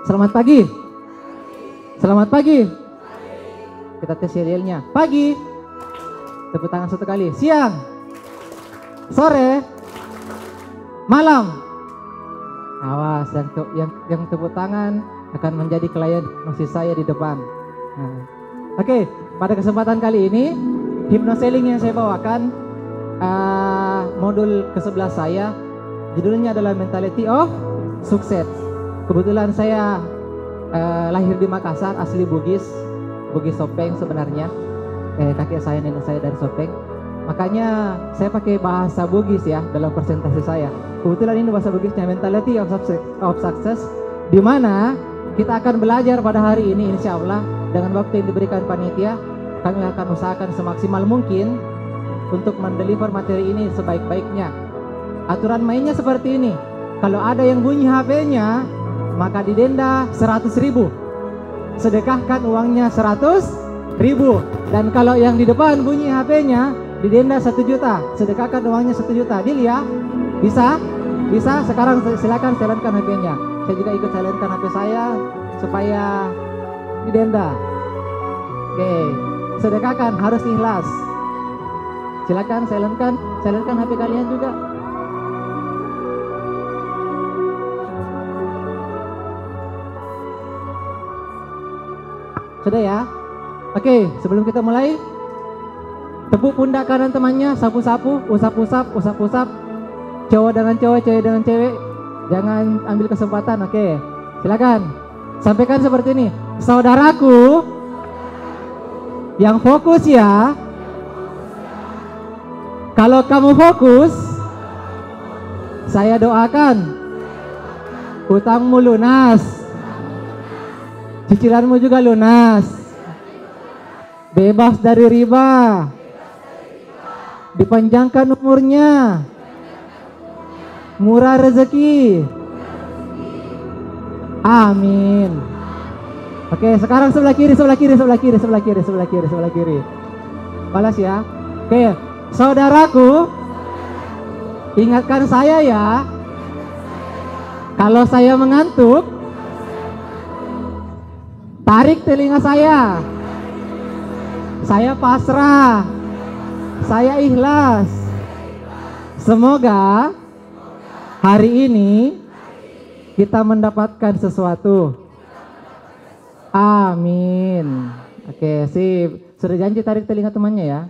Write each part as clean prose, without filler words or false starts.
Selamat pagi. Selamat pagi. Kita tes serialnya. Pagi. Tepuk tangan satu kali. Siang. Sore. Malam. Awas, yang tepuk tangan akan menjadi klien hipnosis saya di depan. Nah. Oke, pada kesempatan kali ini hypnoselling yang saya bawakan modul ke-11 saya, judulnya adalah Mentality of Success. Kebetulan saya lahir di Makassar, asli Bugis Sopeng sebenarnya. Kakek saya, nenek saya dari Sopeng. Makanya saya pakai bahasa Bugis ya dalam presentasi saya. Kebetulan ini bahasa Bugisnya Mentality of Success, di mana kita akan belajar pada hari ini insya Allah dengan waktu yang diberikan panitia. Kami akan usahakan semaksimal mungkin untuk mendeliver materi ini sebaik-baiknya. Aturan mainnya seperti ini. Kalau ada yang bunyi HP-nya, maka didenda 100.000. Sedekahkan uangnya 100.000. Dan kalau yang di depan bunyi HP-nya, didenda 1 juta. Sedekahkan uangnya 1 juta. Deal ya? Bisa? Bisa? Sekarang silakan jalankan HP-nya. Saya juga ikut jalankan HP saya supaya didenda. Oke, sedekahkan, harus ikhlas. Silakan jalankan HP kalian juga. Sudah ya? Oke, sebelum kita mulai, tepuk pundak kanan temannya, sapu-sapu, usap-usap. Cowok dengan cowok, cewek dengan cewek. Jangan ambil kesempatan, oke. Silakan. Sampaikan seperti ini. Saudaraku yang fokus ya. Kalau kamu fokus, saya doakan hutangmu lunas, cicilanmu juga lunas, bebas dari riba, dipanjangkan umurnya, murah rezeki. Amin. Oke, sekarang sebelah kiri. Balas ya. Oke, saudaraku, ingatkan saya ya. Kalau saya mengantuk, tarik telinga saya. Saya pasrah. Saya ikhlas. Semoga hari ini kita mendapatkan sesuatu. Amin. Oke, sip. Sudah janji tarik telinga temannya ya.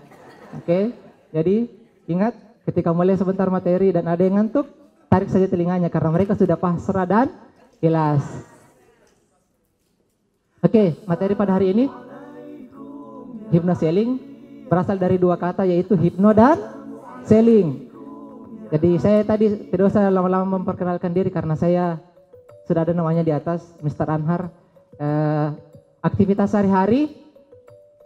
Oke, jadi ingat ketika mulai sebentar materi dan ada yang ngantuk, tarik saja telinganya karena mereka sudah pasrah dan ikhlas. Oke, materi pada hari ini hypnoselling berasal dari 2 kata, yaitu hypno dan selling. Jadi saya tadi tidak usah lama-lama memperkenalkan diri karena saya sudah ada namanya di atas, Mr. Anhar. Aktivitas sehari-hari,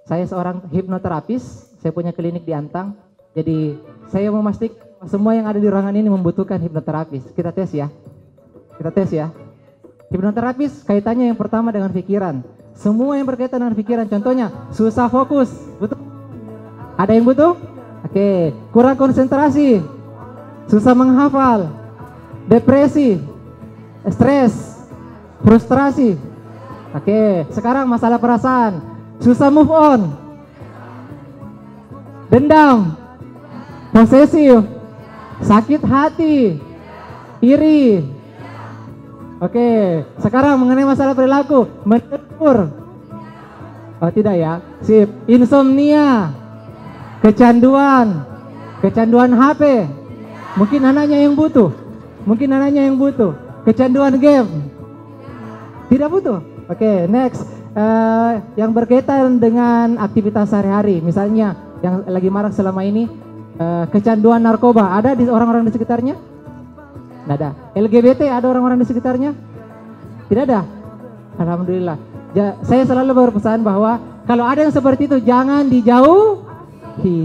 saya seorang hipnoterapis, saya punya klinik di Antang. Jadi saya memastikan semua yang ada di ruangan ini membutuhkan hipnoterapis. Kita tes ya. Hipnoterapis kaitannya yang pertama dengan pikiran. Semua yang berkaitan dengan pikiran, contohnya susah fokus, betul? Ada yang butuh? Oke, kurang konsentrasi, susah menghafal, depresi, stres, frustrasi. Oke, sekarang masalah perasaan, susah move on, dendam, posesif, sakit hati, iri. Oke, sekarang mengenai masalah perilaku, menegur. Oh tidak ya, sip. Insomnia, kecanduan HP. Mungkin anaknya yang butuh. Kecanduan game. Tidak butuh. Oke, next. Yang berkaitan dengan aktivitas sehari-hari, misalnya yang lagi marak selama ini, kecanduan narkoba. Ada di orang-orang di sekitarnya? Tidak ada. LGBT ada orang-orang di sekitarnya? Tidak ada. Alhamdulillah. Saya selalu berpesan bahwa kalau ada yang seperti itu jangan dijauhi.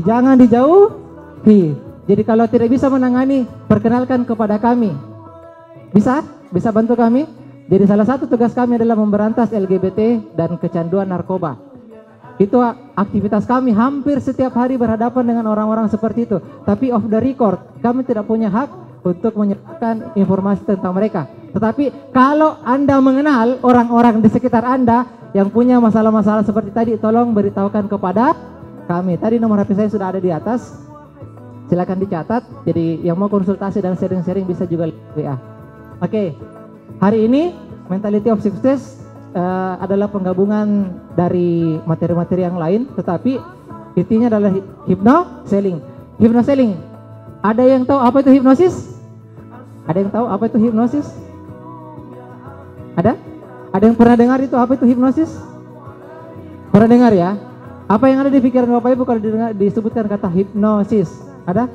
Jadi kalau tidak bisa menangani, perkenalkan kepada kami. Bisa bantu kami? Jadi salah satu tugas kami adalah memberantas LGBT dan kecanduan narkoba. Itu aktivitas kami, hampir setiap hari berhadapan dengan orang-orang seperti itu. Tapi off the record, kami tidak punya hak untuk menyebarkan informasi tentang mereka. Tetapi kalau Anda mengenal orang-orang di sekitar Anda yang punya masalah-masalah seperti tadi, tolong beritahukan kepada kami. Tadi nomor HP saya sudah ada di atas. Silakan dicatat. Jadi yang mau konsultasi dan sharing-sharing bisa juga WA. Oke. Hari ini Mentality of Success adalah penggabungan dari materi-materi yang lain, tetapi intinya adalah hypnoselling. Hypnoselling. Ada yang tahu apa itu hipnosis? Ada yang tahu apa itu hipnosis? Ada? Ada yang pernah dengar itu apa itu hipnosis? Pernah dengar ya? Apa yang ada di pikiran Bapak Ibu kalau disebutkan kata hipnosis? Ada?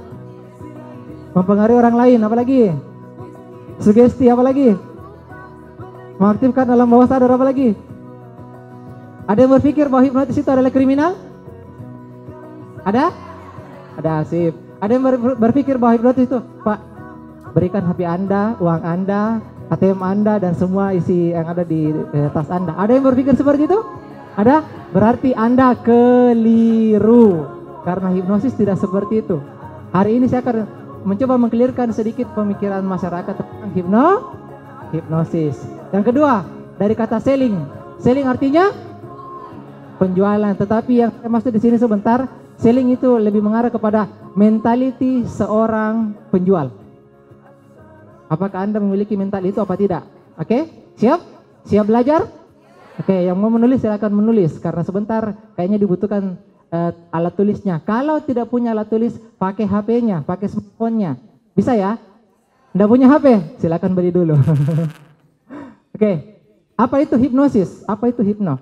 Mempengaruhi orang lain, apalagi? Sugesti, apalagi? Mengaktifkan alam bawah sadar, apa lagi? Ada yang berpikir bahwa hipnotis itu adalah kriminal? Ada? Ada, sip. Ada yang berpikir bahwa hipnotis itu, Pak, berikan HP Anda, uang Anda, ATM Anda, dan semua isi yang ada di tas Anda. Ada yang berpikir seperti itu? Ada? Berarti Anda keliru. Karena hipnosis tidak seperti itu. Hari ini saya akan mencoba mengklirkan sedikit pemikiran masyarakat tentang hipnosis. Yang kedua, dari kata selling. Selling artinya penjualan. Tetapi yang saya maksud di sini sebentar, selling itu lebih mengarah kepada mentality seorang penjual. Apakah Anda memiliki mental itu apa tidak? Oke, siap? Siap belajar? Oke, yang mau menulis silakan menulis karena sebentar kayaknya dibutuhkan alat tulisnya. Kalau tidak punya alat tulis, pakai HP-nya, pakai smartphone-nya. Bisa ya? Nggak punya HP? Silakan beli dulu. Oke, apa itu hipnosis? Apa itu hipno?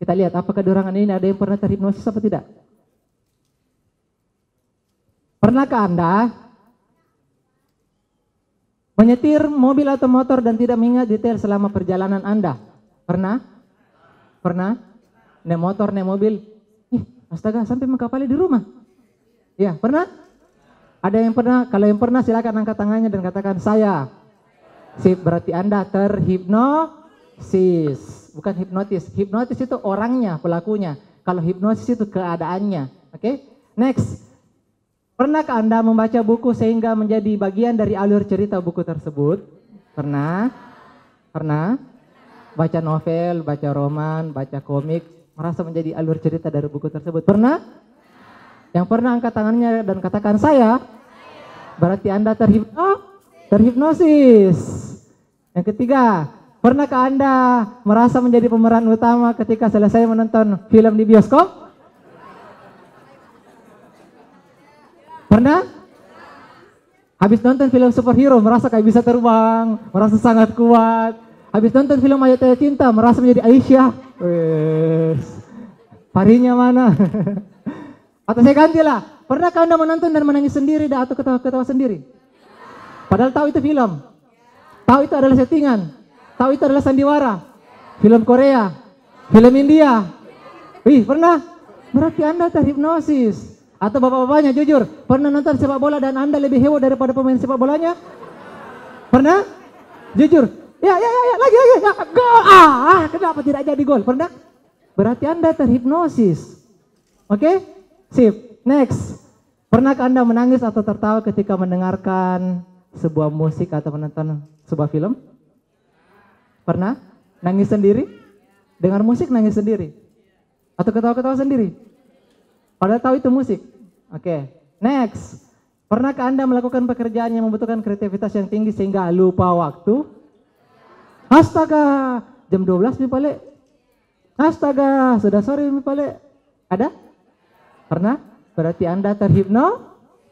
Kita lihat apakah di ruangan ini ada yang pernah terhipnosis apa tidak? Pernahkah Anda menyetir mobil atau motor dan tidak mengingat detail selama perjalanan Anda? Pernah? Pernah? Naik motor, naik mobil. Astaga, sampai mengkapali di rumah. Ya, pernah? Ada yang pernah? Kalau yang pernah silakan angkat tangannya dan katakan saya. Sip, berarti Anda terhipnosis. Bukan hipnotis. Hipnotis itu orangnya, pelakunya. Kalau hipnosis itu keadaannya. Oke? Next. Pernahkah Anda membaca buku sehingga menjadi bagian dari alur cerita buku tersebut? Pernah? Pernah? Baca novel, baca roman, baca komik, merasa menjadi alur cerita dari buku tersebut. Pernah? Yang pernah angkat tangannya dan katakan saya. Berarti Anda terhipnosis. Yang ketiga, pernahkah Anda merasa menjadi pemeran utama ketika selesai menonton film di bioskop? Pernah? Habis nonton film superhero merasa kayak bisa terbang, merasa sangat kuat. Habis nonton film Ayat Ayat Cinta merasa menjadi Aisyah. Parinya mana? Atau saya gantilah. Pernahkah Anda menonton dan menangis sendiri atau ketawa-ketawa sendiri? Padahal tahu itu film. Tahu itu adalah settingan. Tahu itu adalah sandiwara. Film Korea, film India. Wih, pernah? Berarti Anda terhipnosis. Atau bapak-bapaknya jujur, pernah nonton sepak bola dan Anda lebih heboh daripada pemain sepak bolanya? Pernah? Jujur. Ya, lagi. Ya, gol. Kenapa tidak jadi gol? Pernah? Berarti Anda terhipnosis. Oke? Sip. Next. Pernahkah Anda menangis atau tertawa ketika mendengarkan sebuah musik atau menonton sebuah film? Pernah? Nangis sendiri? Dengar musik nangis sendiri? Atau ketawa-ketawa sendiri? Padahal tahu itu musik. Oke. Next. Pernahkah Anda melakukan pekerjaan yang membutuhkan kreativitas yang tinggi sehingga lupa waktu? Astaga, jam 12 mi balik. Astaga, sudah sore mi balik. Ada? Pernah? Berarti Anda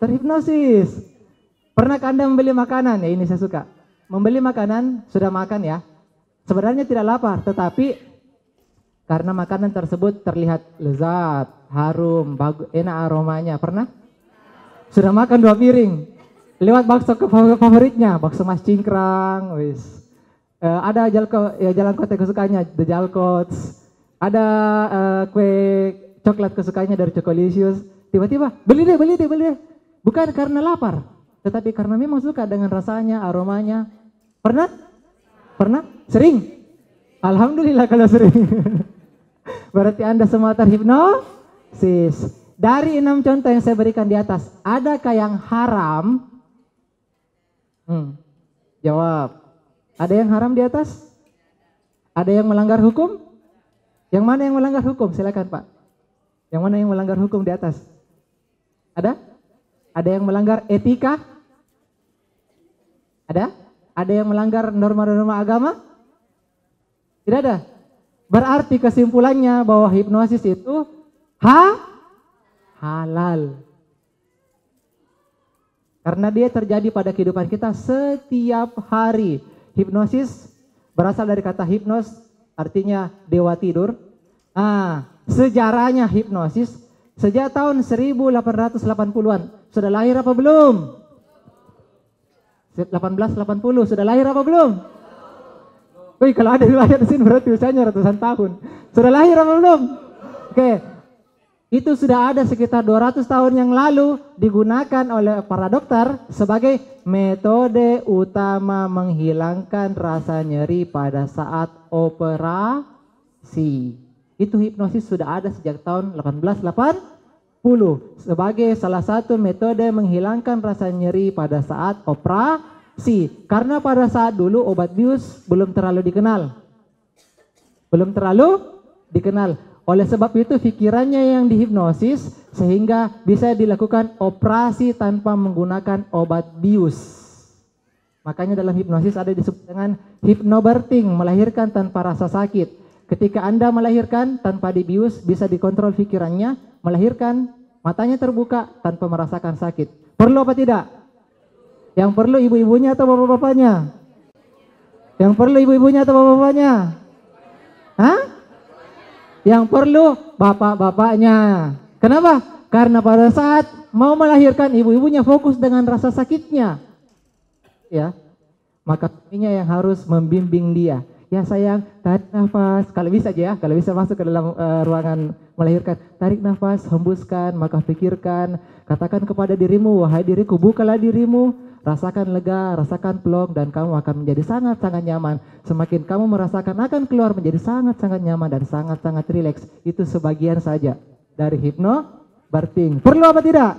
terhipnosis. Pernahkah Anda membeli makanan? Ya, ini saya suka. Membeli makanan, sudah makan ya. Sebenarnya tidak lapar, tetapi karena makanan tersebut terlihat lezat, harum, bagus, enak aromanya. Pernah? Sudah makan 2 piring. Lewat bakso favoritnya, bakso Mas Cingkrang, wis. Ada jalan kota kesukaannya, The Jalkots. Ada kue coklat kesukaannya dari Chocolicious. Tiba-tiba beli deh. Bukan karena lapar, tetapi karena memang suka dengan rasanya, aromanya. Pernah? Sering? Alhamdulillah kalau sering. Berarti Anda semua terhipnosis. Dari 6 contoh yang saya berikan di atas, adakah yang haram Jawab. Ada yang haram di atas? Ada yang melanggar hukum? Yang mana yang melanggar hukum? Silakan Pak. Yang mana yang melanggar hukum di atas? Ada? Ada yang melanggar etika? Ada? Ada yang melanggar norma-norma agama? Tidak ada. Berarti kesimpulannya bahwa hipnosis itu halal. Karena dia terjadi pada kehidupan kita setiap hari. Hipnosis berasal dari kata hipnos, artinya dewa tidur. Sejarahnya hipnosis sejak tahun 1880-an. Sudah lahir apa belum? 1880, sudah lahir apa belum? Wih, kalau ada yang lahir di sini berarti usianya ratusan tahun. Sudah lahir apa belum? Oke. Itu sudah ada sekitar 200 tahun yang lalu digunakan oleh para dokter sebagai metode utama menghilangkan rasa nyeri pada saat operasi. Itu hipnosis sudah ada sejak tahun 1880 sebagai salah satu metode menghilangkan rasa nyeri pada saat operasi. Karena pada saat dulu obat bius belum terlalu dikenal. Oleh sebab itu pikirannya yang dihipnosis sehingga bisa dilakukan operasi tanpa menggunakan obat bius. Makanya dalam hipnosis ada disebut dengan hypnobirthing, melahirkan tanpa rasa sakit. Ketika Anda melahirkan tanpa dibius bisa dikontrol pikirannya, melahirkan matanya terbuka tanpa merasakan sakit. Perlu apa tidak? Yang perlu ibu-ibunya atau bapak-bapaknya? Yang perlu ibu-ibunya atau bapak-bapaknya? Hah? Yang perlu bapak-bapaknya. Kenapa? Karena pada saat mau melahirkan ibu-ibunya fokus dengan rasa sakitnya. Ya. Maka suaminya yang harus membimbing dia. Ya sayang, tarik nafas. Kalau bisa aja ya, kalau bisa masuk ke dalam ruangan melahirkan. Tarik nafas, hembuskan, maka pikirkan. Katakan kepada dirimu, wahai diriku, bukalah dirimu. Rasakan lega, rasakan plong, dan kamu akan menjadi sangat-sangat nyaman. Semakin kamu merasakan akan keluar menjadi sangat-sangat nyaman dan sangat-sangat rileks. Itu sebagian saja dari hypnobirthing. Perlu apa tidak?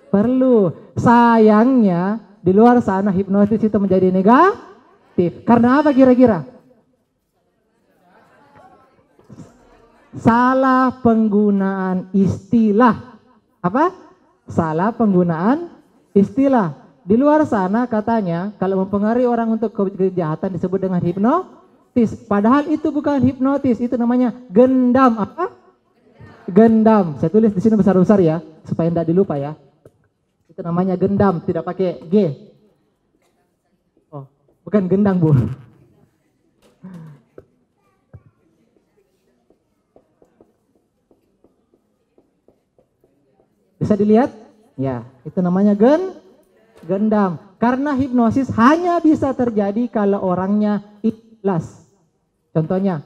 Perlu. Sayangnya di luar sana hipnosis itu menjadi negatif. Karena apa kira-kira? Salah penggunaan istilah. Apa? Salah penggunaan istilah. Di luar sana katanya kalau mempengaruhi orang untuk kejahatan disebut dengan hipnotis. Padahal itu bukan hipnotis, itu namanya gendam. Apa? Gendam. Saya tulis di sini besar-besar ya, supaya tidak dilupa ya. Itu namanya gendam, tidak pakai G. Oh, bukan gendang Bu. Bisa dilihat? Ya, itu namanya gendam. Karena hipnosis hanya bisa terjadi kalau orangnya ikhlas. Contohnya,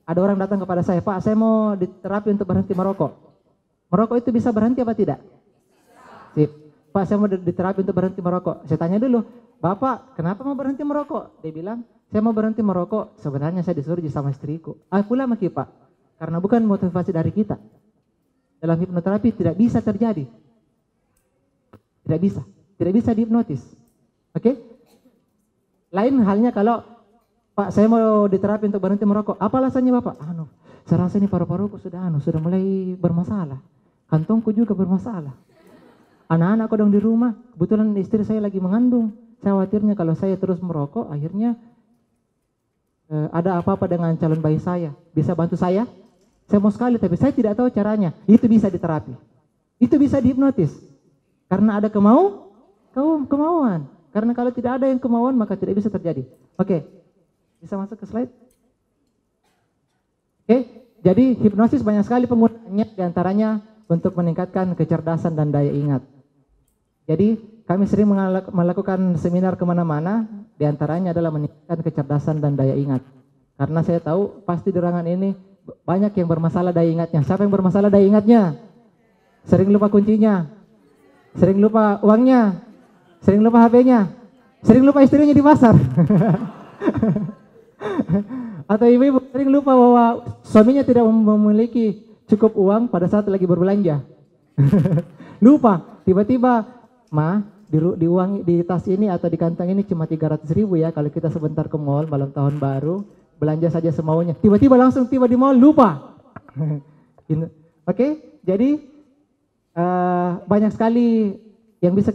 ada orang datang kepada saya, Pak, saya mau diterapi untuk berhenti merokok. Merokok itu bisa berhenti apa tidak? Sip. Pak, saya mau diterapi untuk berhenti merokok. Saya tanya dulu, Bapak, kenapa mau berhenti merokok? Dia bilang, saya mau berhenti merokok. Sebenarnya saya disuruh sama istriku. Pula maki Pak, karena bukan motivasi dari kita. Dalam hipnoterapi tidak bisa terjadi. Tidak bisa. Tidak bisa dihipnotis. Oke? Lain halnya kalau, Pak, saya mau diterapi untuk berhenti merokok. Apa alasannya Bapak? Saya rasa ini paru-paruku sudah mulai bermasalah. Kantongku juga bermasalah. Anak-anak kodong di rumah, kebetulan istri saya lagi mengandung. Saya khawatirnya kalau saya terus merokok, akhirnya ada apa-apa dengan calon bayi saya. Bisa bantu saya? Saya mau sekali, tapi saya tidak tahu caranya. Itu bisa diterapi. Itu bisa dihipnotis. Karena ada kemauan. Karena kalau tidak ada yang kemauan, maka tidak bisa terjadi. Oke, bisa masuk ke slide? Oke, jadi hipnosis banyak sekali penggunaannya, diantaranya untuk meningkatkan kecerdasan dan daya ingat. Jadi kami sering melakukan seminar kemana-mana, diantaranya adalah meningkatkan kecerdasan dan daya ingat. Karena saya tahu pasti di ruangan ini banyak yang bermasalah daya ingatnya. Siapa yang bermasalah daya ingatnya? Sering lupa kuncinya, sering lupa uangnya, sering lupa HP-nya, sering lupa istrinya di pasar. Atau ibu-ibu sering lupa bahwa suaminya tidak memiliki cukup uang pada saat lagi berbelanja. Lupa, tiba-tiba, Ma, di uang di tas ini atau di kantong ini cuma 300.000 ya. Kalau kita sebentar ke mall malam tahun baru, belanja saja semaunya. Tiba-tiba langsung tiba di mall lupa. Oke, jadi banyak sekali yang bisa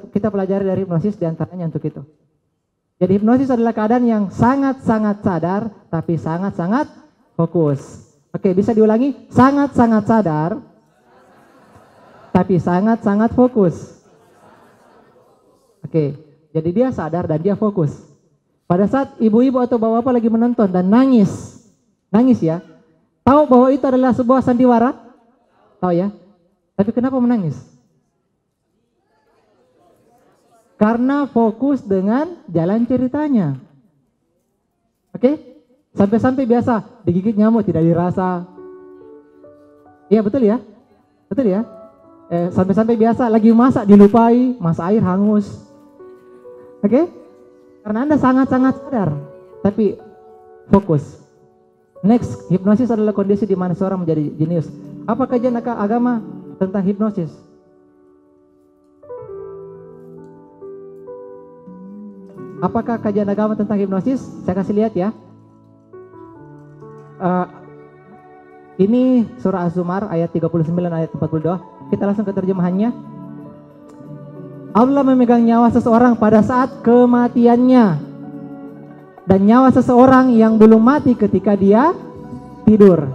kita pelajari dari hipnosis, diantaranya untuk itu. Jadi hipnosis adalah keadaan yang sangat-sangat sadar tapi sangat-sangat fokus. Oke, bisa diulangi? Sangat-sangat sadar tapi sangat-sangat fokus. Oke, jadi dia sadar dan dia fokus. Pada saat ibu-ibu atau bapak-bapak lagi menonton dan nangis ya, tahu bahwa itu adalah sebuah sandiwara? Tahu ya? Tapi kenapa menangis? Karena fokus dengan jalan ceritanya. Oke? Sampai-sampai biasa digigit nyamuk tidak dirasa. Iya betul ya? Betul ya? Sampai-sampai biasa lagi masak dilupai, masak air hangus. Oke? Karena Anda sangat-sangat sadar, tapi fokus. Next, hipnosis adalah kondisi di mana seorang menjadi jenius. Apa kajian agama tentang hipnosis? Apakah kajian agama tentang hipnosis? Saya kasih lihat ya. Ini surah Az-Zumar ayat 39 ayat 42. Kita langsung ke terjemahannya. Allah memegang nyawa seseorang pada saat kematiannya, dan nyawa seseorang yang belum mati ketika dia tidur.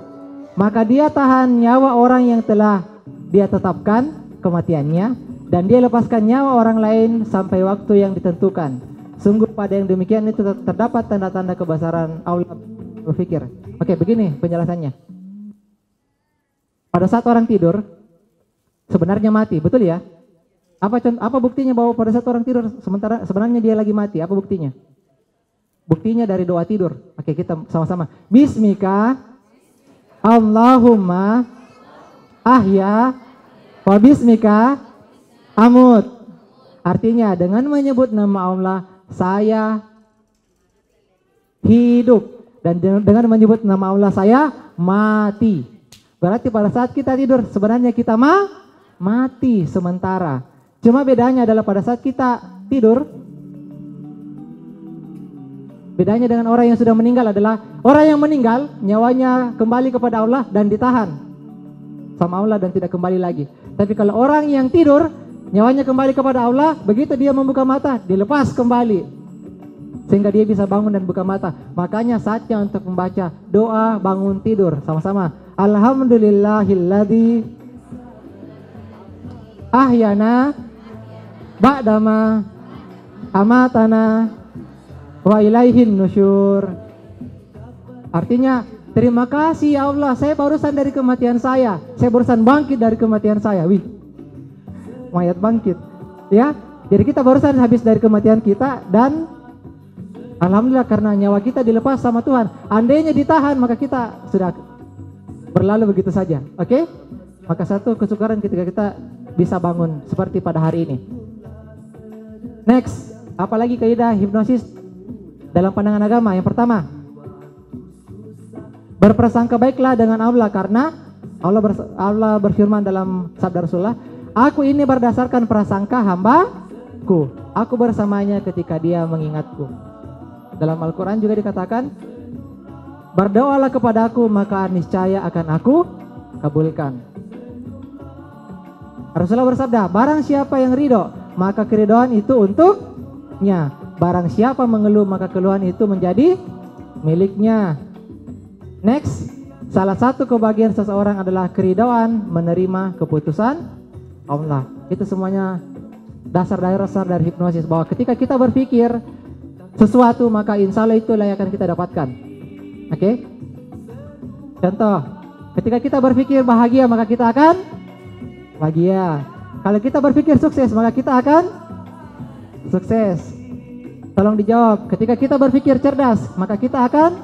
Maka dia tahan nyawa orang yang telah dia tetapkan kematiannya, dan dia lepaskan nyawa orang lain sampai waktu yang ditentukan. Sungguh pada yang demikian itu terdapat tanda-tanda kebesaran Allah berpikir. Oke, begini penjelasannya. Pada saat orang tidur sebenarnya mati, betul ya? Apa buktinya bahwa pada saat orang tidur sebenarnya dia lagi mati? Apa buktinya? Buktinya dari doa tidur. Oke, kita sama-sama. Bismika Allahumma ahya wa bismika amut. Artinya dengan menyebut nama Allah saya hidup, dan dengan menyebut nama Allah saya mati. Berarti pada saat kita tidur sebenarnya kita mati sementara. Cuma bedanya adalah pada saat kita tidur, bedanya dengan orang yang sudah meninggal adalah orang yang meninggal nyawanya kembali kepada Allah dan ditahan sama Allah dan tidak kembali lagi. Tapi kalau orang yang tidur nyawanya kembali kepada Allah, begitu dia membuka mata dilepas kembali sehingga dia bisa bangun dan buka mata. Makanya saatnya untuk membaca doa bangun tidur sama-sama. Alhamdulillahilladzi ahyana ba'dama amatana wa ilaihin nusyur. Artinya, terima kasih ya Allah, saya barusan dari kematian saya barusan bangkit dari kematian saya. Wih, mayat bangkit ya. Jadi kita barusan habis dari kematian kita, dan alhamdulillah karena nyawa kita dilepas sama Tuhan. Andainya ditahan maka kita sudah berlalu begitu saja. Oke? Maka satu kesyukuran ketika kita bisa bangun seperti pada hari ini. Next, apalagi kaidah hipnosis dalam pandangan agama? Yang pertama, berprasangka baiklah dengan Allah, karena Allah berfirman dalam sabda Rasulullah, aku ini berdasarkan prasangka hambaku, aku bersamanya ketika dia mengingatku. Dalam Al-Quran juga dikatakan, berdoalah kepadaku maka niscaya akan aku kabulkan. Rasulullah bersabda, barang siapa yang ridho maka keridhaan itu untuknya, barang siapa mengeluh maka keluhan itu menjadi miliknya. Next, salah satu kebahagiaan seseorang adalah keridhaan menerima keputusan Allah. Itu semuanya dasar-dasar dari hipnosis, bahwa ketika kita berpikir sesuatu maka insya Allah itulah yang akan kita dapatkan. Oke? Contoh, ketika kita berpikir bahagia maka kita akan bahagia. Kalau kita berpikir sukses maka kita akan sukses. Tolong dijawab. Ketika kita berpikir cerdas maka kita akan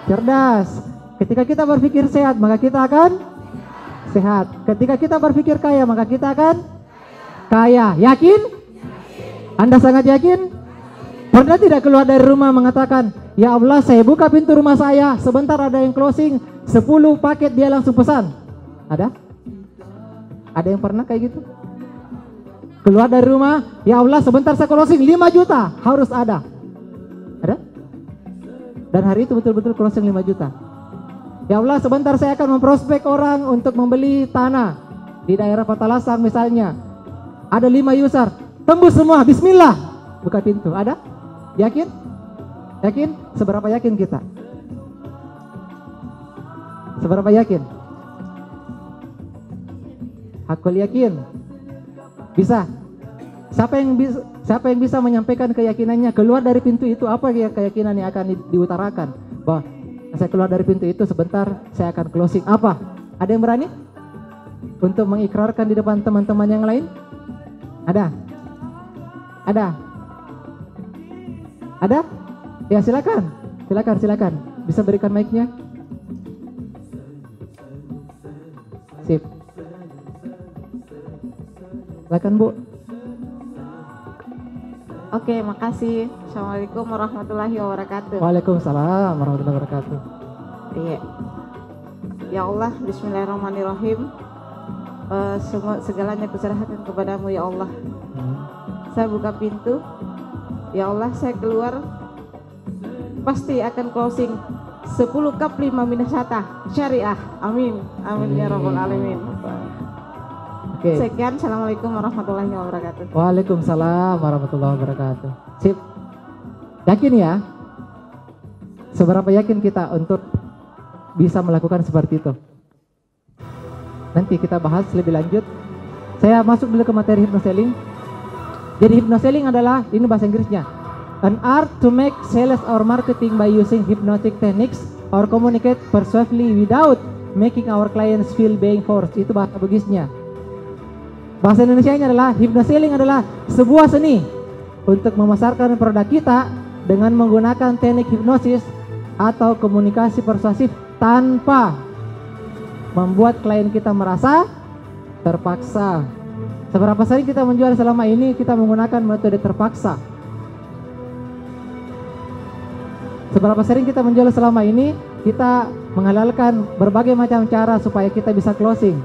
cerdas. Ketika kita berpikir sehat maka kita akan sehat. Ketika kita berpikir kaya maka kita akan kaya. Yakin? Anda sangat yakin? Pernah tidak keluar dari rumah mengatakan, ya Allah saya buka pintu rumah saya, sebentar ada yang closing, 10 paket dia langsung pesan? Ada? Ada yang pernah kayak gitu? Keluar dari rumah, ya Allah sebentar saya closing 5 juta, harus ada. Ada? Dan hari itu betul-betul closing 5 juta. Ya Allah sebentar saya akan memprospek orang untuk membeli tanah di daerah Patalasang misalnya. Ada 5 user, tembus semua, bismillah. Buka pintu, ada? Yakin? Yakin? Seberapa yakin kita? Seberapa yakin? Aku yakin. Bisa. Siapa yang bisa menyampaikan keyakinannya keluar dari pintu itu, apa keyakinan yang akan diutarakan? Bahwa saya keluar dari pintu itu sebentar saya akan closing. Apa? Ada yang berani untuk mengikrarkan di depan teman-teman yang lain? Ada? Ada? Ada? Ya silakan. Silakan. Bisa berikan mic-nya? Sip. Silakan Bu. Oke, makasih. Assalamualaikum warahmatullahi wabarakatuh. Waalaikumsalam warahmatullahi wabarakatuh. Iya. Ya Allah, bismillahirrahmanirrahim. Segalanya kuserahkan kepadamu ya Allah. Saya buka pintu. Ya Allah, saya keluar. Pasti akan closing 10 cup 5 minasata syariah. Amin. Amin ya rabbal alamin. Oke. Sekian, assalamualaikum warahmatullahi wabarakatuh. Waalaikumsalam warahmatullahi wabarakatuh. Sip. Yakin ya? Seberapa yakin kita untuk bisa melakukan seperti itu? Nanti kita bahas lebih lanjut. Saya masuk dulu ke materi hypnoselling. Jadi hypnoselling adalah, ini bahasa Inggrisnya, an art to make sales or marketing by using hypnotic techniques or communicate persuasively without making our clients feel being forced. Itu bahasa Bugisnya. Bahasa Indonesianya adalah hypnoselling adalah sebuah seni untuk memasarkan produk kita dengan menggunakan teknik hipnosis atau komunikasi persuasif tanpa membuat klien kita merasa terpaksa. Seberapa sering kita menjual selama ini kita menggunakan metode terpaksa? Seberapa sering kita menjual selama ini kita menghalalkan berbagai macam cara supaya kita bisa closing?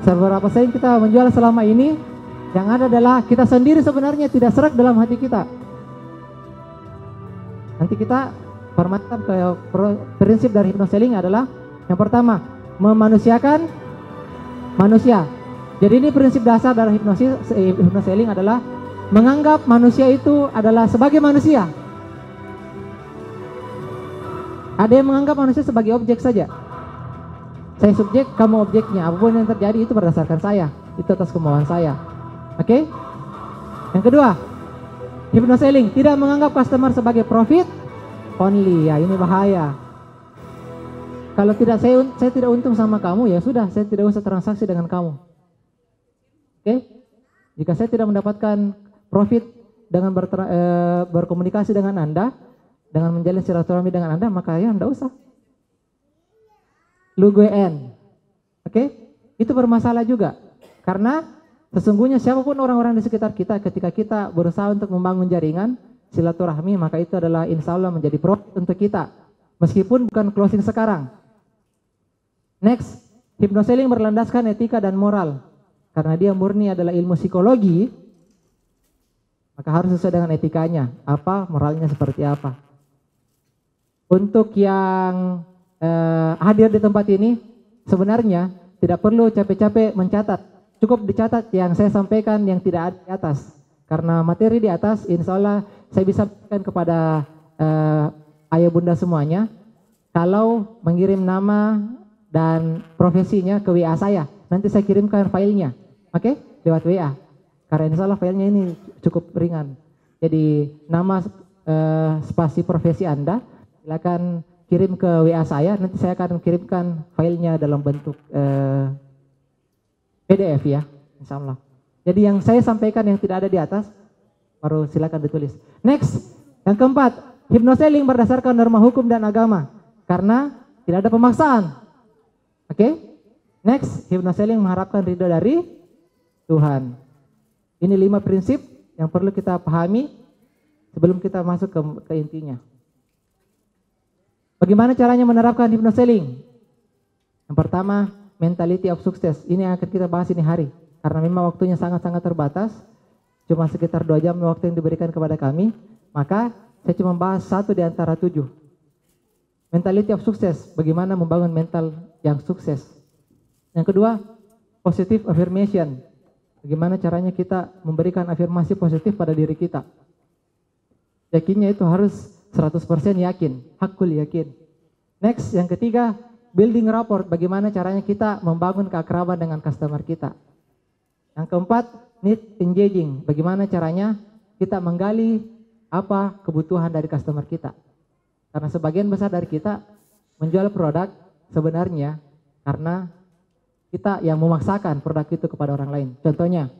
Seberapa sering kita menjual selama ini yang ada adalah kita sendiri sebenarnya tidak serak dalam hati kita. Nanti kita formatkan ke prinsip dari hypnoselling adalah yang pertama, memanusiakan manusia. Jadi ini prinsip dasar dari hypnoselling adalah menganggap manusia itu adalah sebagai manusia. Ada yang menganggap manusia sebagai objek saja. Saya subjek, kamu objeknya. Apapun yang terjadi itu berdasarkan saya. Itu atas kemauan saya. Oke? Yang kedua, hypnoselling tidak menganggap customer sebagai profit only. Ya, ini bahaya. Kalau tidak saya tidak untung sama kamu, ya sudah, saya tidak usah transaksi dengan kamu. Oke? Jika saya tidak mendapatkan profit dengan berkomunikasi dengan Anda, dengan menjalin silaturahmi dengan Anda, maka ya Anda usah. Lu gue N. Oke? Itu bermasalah juga. Karena sesungguhnya siapapun orang-orang di sekitar kita, ketika kita berusaha untuk membangun jaringan silaturahmi, maka itu adalah insya Allah menjadi profit untuk kita. Meskipun bukan closing sekarang. Next, hypnoselling berlandaskan etika dan moral. Karena dia murni adalah ilmu psikologi, maka harus sesuai dengan etikanya. Apa, moralnya seperti apa. Untuk yang hadir di tempat ini sebenarnya tidak perlu capek-capek mencatat, cukup dicatat yang saya sampaikan yang tidak ada di atas, karena materi di atas insya Allah saya bisa sampaikan kepada ayah bunda semuanya kalau mengirim nama dan profesinya ke WA saya, nanti saya kirimkan filenya, oke, lewat WA, karena insya Allah filenya ini cukup ringan. Jadi nama spasi profesi Anda silakan kirim ke WA saya, nanti saya akan kirimkan filenya dalam bentuk PDF ya, insya Allah. Jadi yang saya sampaikan yang tidak ada di atas, baru silakan ditulis. Next, yang keempat, hypnoselling berdasarkan norma hukum dan agama, karena tidak ada pemaksaan. Oke? Next, hypnoselling mengharapkan ridho dari Tuhan. Ini 5 prinsip yang perlu kita pahami sebelum kita masuk ke intinya. Bagaimana caranya menerapkan hypnoselling? Yang pertama, mentality of success. Ini yang akan kita bahas ini hari. karena memang waktunya sangat-sangat terbatas, cuma sekitar 2 jam waktu yang diberikan kepada kami, maka saya cuma bahas 1 di antara 7. Mentality of success, bagaimana membangun mental yang sukses. Yang kedua, positive affirmation, bagaimana caranya kita memberikan afirmasi positif pada diri kita. Yakinnya itu harus 100% yakin, hakul yakin. Next, yang ketiga, building rapport, bagaimana caranya kita membangun keakraban dengan customer kita. Yang keempat, need engaging, bagaimana caranya kita menggali apa kebutuhan dari customer kita. Karena sebagian besar dari kita menjual produk sebenarnya karena kita yang memaksakan produk itu kepada orang lain. Contohnya,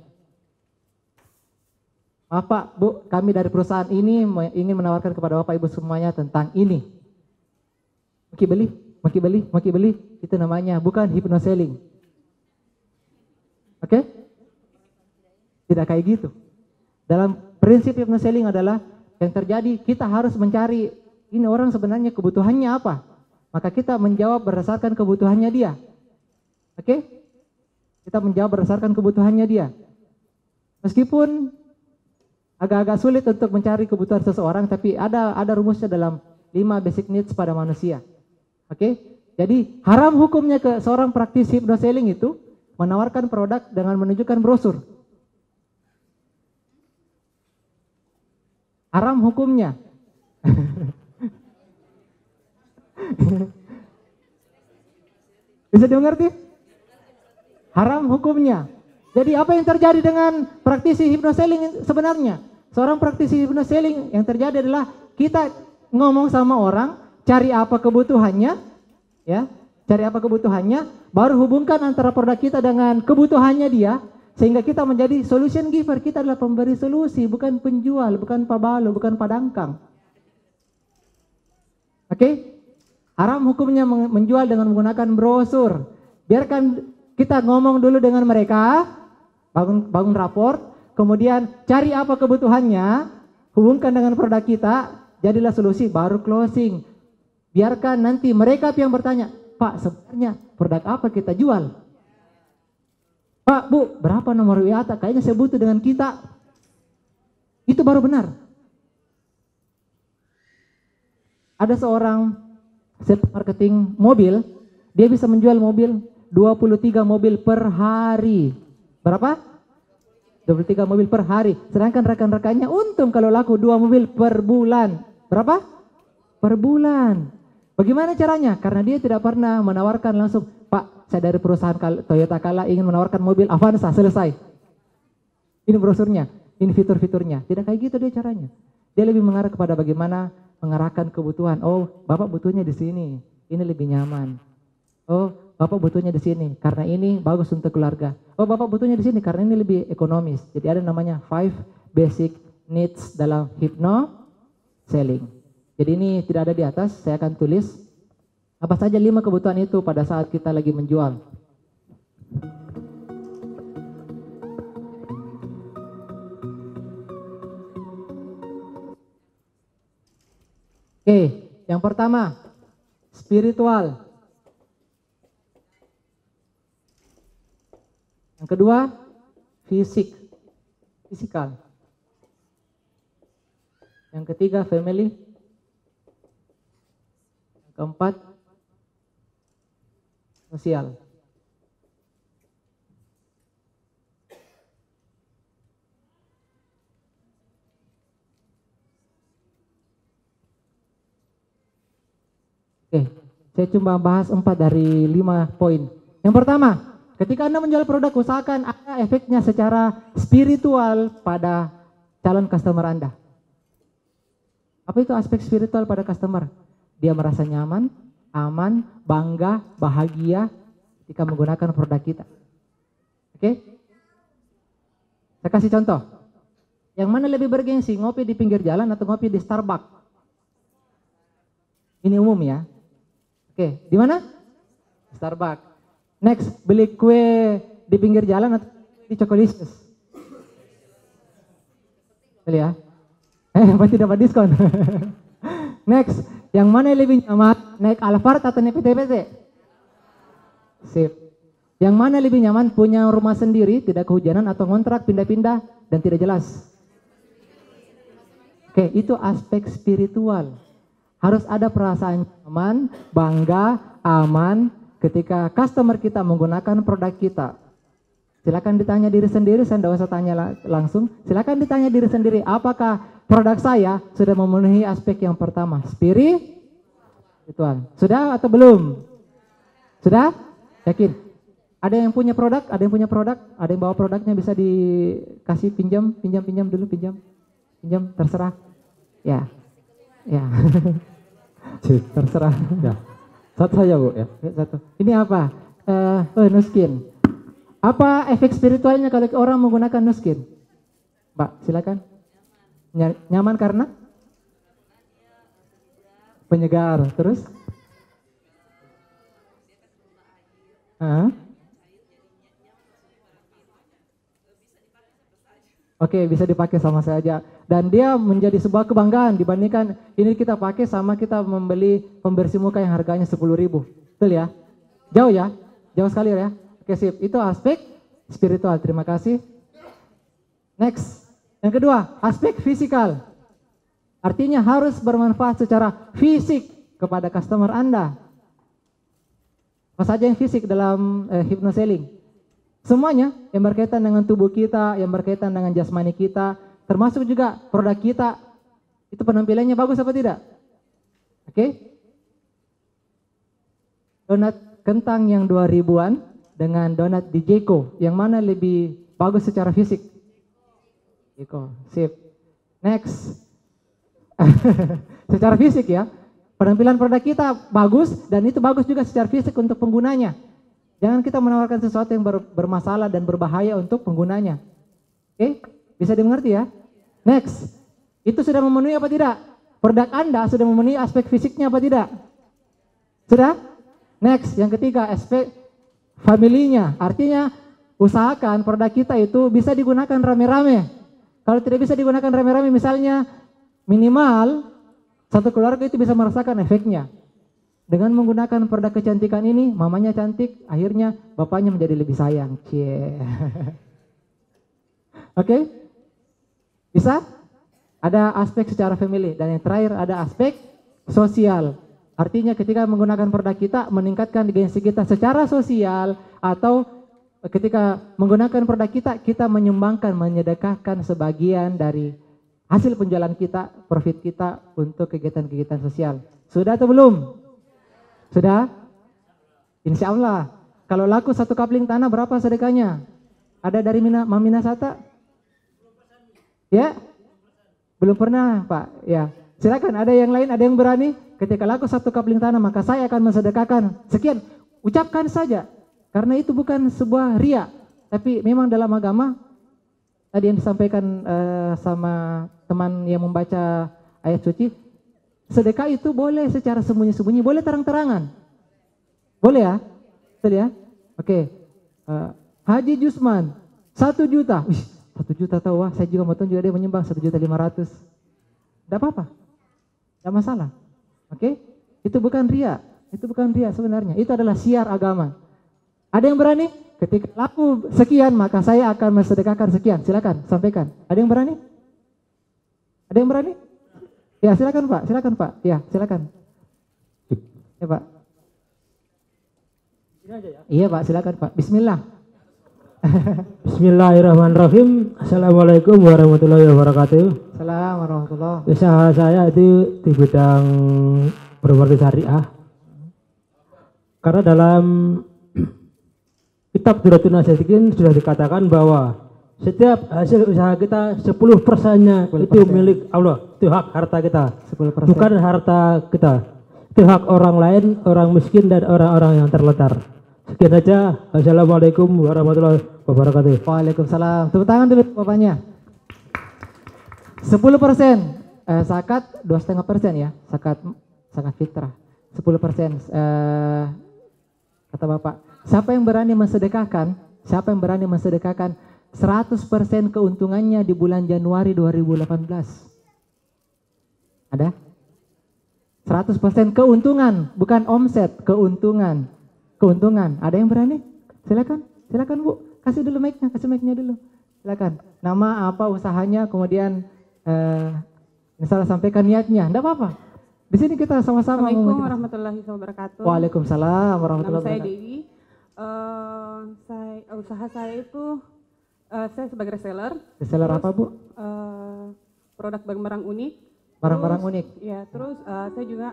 Bapak, Bu, kami dari perusahaan ini ingin menawarkan kepada Bapak Ibu semuanya tentang ini. Maki beli, itu namanya bukan hypnoselling. Oke? Tidak kayak gitu. Dalam prinsip hypnoselling adalah yang terjadi kita harus mencari ini orang sebenarnya kebutuhannya apa. Maka kita menjawab berdasarkan kebutuhannya dia. Oke? Kita menjawab berdasarkan kebutuhannya dia. Meskipun agak-agak sulit untuk mencari kebutuhan seseorang, tapi ada rumusnya dalam 5 basic needs pada manusia. Oke? Jadi haram hukumnya ke seorang praktisi hypnoselling itu menawarkan produk dengan menunjukkan brosur. Haram hukumnya. Bisa dimengerti? Haram hukumnya. Jadi apa yang terjadi dengan praktisi hypnoselling sebenarnya? Seorang praktisi hypnoselling yang terjadi adalah kita ngomong sama orang, cari apa kebutuhannya, ya, cari apa kebutuhannya, baru hubungkan antara produk kita dengan kebutuhannya dia, sehingga kita menjadi solution giver. Kita adalah pemberi solusi, bukan penjual, bukan pabalo, bukan padangkang. Oke? Haram hukumnya menjual dengan menggunakan brosur. Biarkan kita ngomong dulu dengan mereka, bangun raport, kemudian cari apa kebutuhannya, hubungkan dengan produk kita, jadilah solusi, baru closing. Biarkan nanti mereka yang bertanya, Pak, sebenarnya produk apa kita jual? Pak, Bu, berapa nomor WA? Kayaknya saya butuh dengan kita. Itu baru benar. Ada seorang sales marketing mobil, dia bisa menjual mobil 23 mobil per hari. Berapa? 23 mobil per hari. Sedangkan rekan-rekannya untung kalau laku 2 mobil per bulan. Berapa? Per bulan. Bagaimana caranya? Karena dia tidak pernah menawarkan langsung, Pak, saya dari perusahaan Toyota Kala ingin menawarkan mobil Avanza, selesai. Ini brosurnya, ini fitur-fiturnya. Tidak kayak gitu dia caranya. Dia lebih mengarah kepada bagaimana mengarahkan kebutuhan. Oh, Bapak butuhnya di sini, ini lebih nyaman. Oh, Bapak butuhnya di sini karena ini bagus untuk keluarga. Oh, Bapak butuhnya di sini karena ini lebih ekonomis. Jadi ada namanya 5 basic needs dalam hypnoselling. Jadi ini tidak ada di atas, saya akan tulis apa saja 5 kebutuhan itu pada saat kita lagi menjual. Oke, yang pertama, spiritual. Yang kedua, fisikal. Yang ketiga, family. Yang keempat, sosial. Oke, saya cuma bahas 4 dari 5 poin. Yang pertama, ketika Anda menjual produk, usahakan ada efeknya secara spiritual pada calon customer Anda. Apa itu aspek spiritual pada customer? Dia merasa nyaman, aman, bangga, bahagia ketika menggunakan produk kita. Oke? Saya kasih contoh. Yang mana lebih bergengsi, ngopi di pinggir jalan atau ngopi di Starbucks? Ini umum ya. Oke, di mana? Starbucks. Next, beli kue di pinggir jalan atau di Chocolicious? Beli ya. Pasti dapat diskon. Next, yang mana yang lebih nyaman? Naik Alphard atau naik PT-PT? Sip. Yang mana lebih nyaman? Punya rumah sendiri, tidak kehujanan, atau ngontrak, pindah-pindah, dan tidak jelas? Oke, itu aspek spiritual. Harus ada perasaan nyaman, bangga, aman ketika customer kita menggunakan produk kita. Silakan ditanya diri sendiri, saya tidak usah tanya langsung. Silakan ditanya diri sendiri, apakah produk saya sudah memenuhi aspek yang pertama, spiritual. Sudah atau belum? Sudah? Yakin? Ada yang punya produk? Ada yang punya produk? Ada yang bawa produknya, bisa dikasih pinjam dulu, pinjam, terserah. Ya. Terserah. Ya. Satu saja Bu ya. Satu. Ini apa? Nuskin. Apa efek spiritualnya kalau orang menggunakan nuskin? Mbak, silakan. Nyaman karena? Penyegar. Terus? Oke, bisa dipakai sama saja. Dan dia menjadi sebuah kebanggaan dibandingkan ini kita pakai sama kita membeli pembersih muka yang harganya 10.000. Betul ya? Jauh ya? Jauh sekali ya? Oke, sip. Itu aspek spiritual. Terima kasih. Next. Yang kedua, aspek fisikal. Artinya harus bermanfaat secara fisik kepada customer Anda. Apa saja yang fisik dalam hypnoselling? Semuanya yang berkaitan dengan tubuh kita, yang berkaitan dengan jasmani kita, termasuk juga produk kita, itu penampilannya bagus apa tidak? Oke? Donat kentang yang 2000-an dengan donat di Jeko, yang mana lebih bagus secara fisik? Jeko, sip. Next. Secara fisik ya, penampilan produk kita bagus dan itu bagus juga secara fisik untuk penggunanya. Jangan kita menawarkan sesuatu yang bermasalah dan berbahaya untuk penggunanya. Oke, bisa dimengerti ya? Next, itu sudah memenuhi apa tidak? Produk Anda sudah memenuhi aspek fisiknya apa tidak? Sudah? Next, yang ketiga aspek familinya. Artinya usahakan produk kita itu bisa digunakan rame-rame. Kalau tidak bisa digunakan rame-rame, misalnya minimal satu keluarga itu bisa merasakan efeknya. Dengan menggunakan produk kecantikan ini, mamanya cantik, akhirnya bapaknya menjadi lebih sayang. Oke? Bisa? Ada aspek secara family. Dan yang terakhir ada aspek sosial. Artinya ketika menggunakan produk kita, meningkatkan gengsi kita secara sosial, atau ketika menggunakan produk kita, kita menyumbangkan, menyedekahkan sebagian dari hasil penjualan kita, profit kita untuk kegiatan-kegiatan sosial. Sudah atau belum? Sudah? Insya Allah. Kalau laku 1 kapling tanah berapa sedekahnya? Ada dari Maminasata? Ya? Belum pernah Pak. Ya. Silakan, ada yang lain, ada yang berani? Ketika laku 1 kapling tanah, maka saya akan mensedekahkan sekian. Ucapkan saja. Karena itu bukan sebuah ria. Tapi memang dalam agama, tadi yang disampaikan sama teman yang membaca ayat suci, sedekah itu boleh secara sembunyi-sembunyi, boleh terang-terangan. Boleh ya? Betul ya? Oke. Haji Jusman, 1 juta. Wih, 1 juta tahu, wah saya juga mau juga dia menyumbang 1.500.000. Tidak apa-apa. Tidak masalah. Oke? Itu bukan ria. Itu bukan ria sebenarnya. Itu adalah siar agama. Ada yang berani? Ketika laku sekian, maka saya akan mensedekahkan sekian. Silakan, sampaikan. Ada yang berani? Ada yang berani? Ya, silakan Pak, silakan Pak. Ya, silakan. Ya Pak. Iya Pak, silakan Pak. Bismillah. Bismillahirrahmanirrahim. Assalamualaikum warahmatullahi wabarakatuh. Assalamualaikum warahmatullahi. Usaha saya itu di bidang properti syariah. Karena dalam kitab Duratun Nasihatin sudah dikatakan bahwa setiap hasil usaha kita 10%-nya itu milik Allah, itu hak harta kita, 10%. Bukan harta kita, itu hak orang lain, orang miskin dan orang-orang yang terlantar. Sekian saja. Assalamualaikum warahmatullahi wabarakatuh. Waalaikumsalam. Tepuk tangan dulu bapaknya. 10%, zakat 2,5% ya, zakat fitrah 10%. Kata bapak, siapa yang berani mensedekahkan? Siapa yang berani mensedekahkan 100% keuntungannya di bulan Januari 2018? Ada? 100% keuntungan, bukan omset, keuntungan. Keuntungan. Ada yang berani? Silakan Bu, kasih dulu mic-nya dulu. Silakan. Nama apa usahanya, kemudian misalnya sampaikan niatnya, enggak apa-apa. Di sini kita sama-sama. Assalamualaikum warahmatullahi wabarakatuh. Waalaikumsalam warahmatullahi Nama saya wabarakatuh. Dewi. Usaha saya itu saya sebagai reseller. Reseller apa Bu? Produk barang-barang unik. Barang-barang Terus, unik. Ya, terus saya juga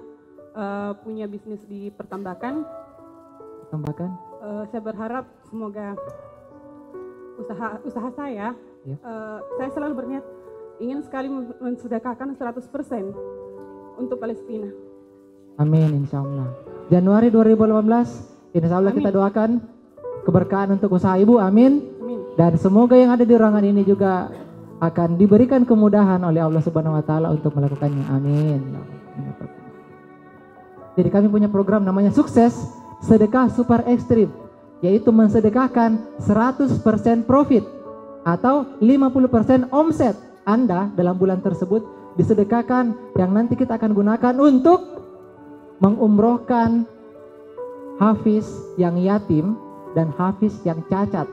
punya bisnis di pertambakan. Tambahkan. Saya berharap semoga usaha saya, Ya. saya selalu berniat ingin sekali mensedekahkan 100% untuk Palestina. Amin insya Allah. Januari 2018 insya Allah kita doakan keberkahan untuk usaha Ibu, amin. Amin. Dan semoga yang ada di ruangan ini juga akan diberikan kemudahan oleh Allah Subhanahu wa taala untuk melakukannya. Amin. Jadi kami punya program namanya Sukses Sedekah Super Ekstrim, yaitu mensedekahkan 100% profit atau 50% omset Anda dalam bulan tersebut disedekahkan yang nanti kita akan gunakan untuk mengumrohkan hafiz yang yatim dan hafiz yang cacat.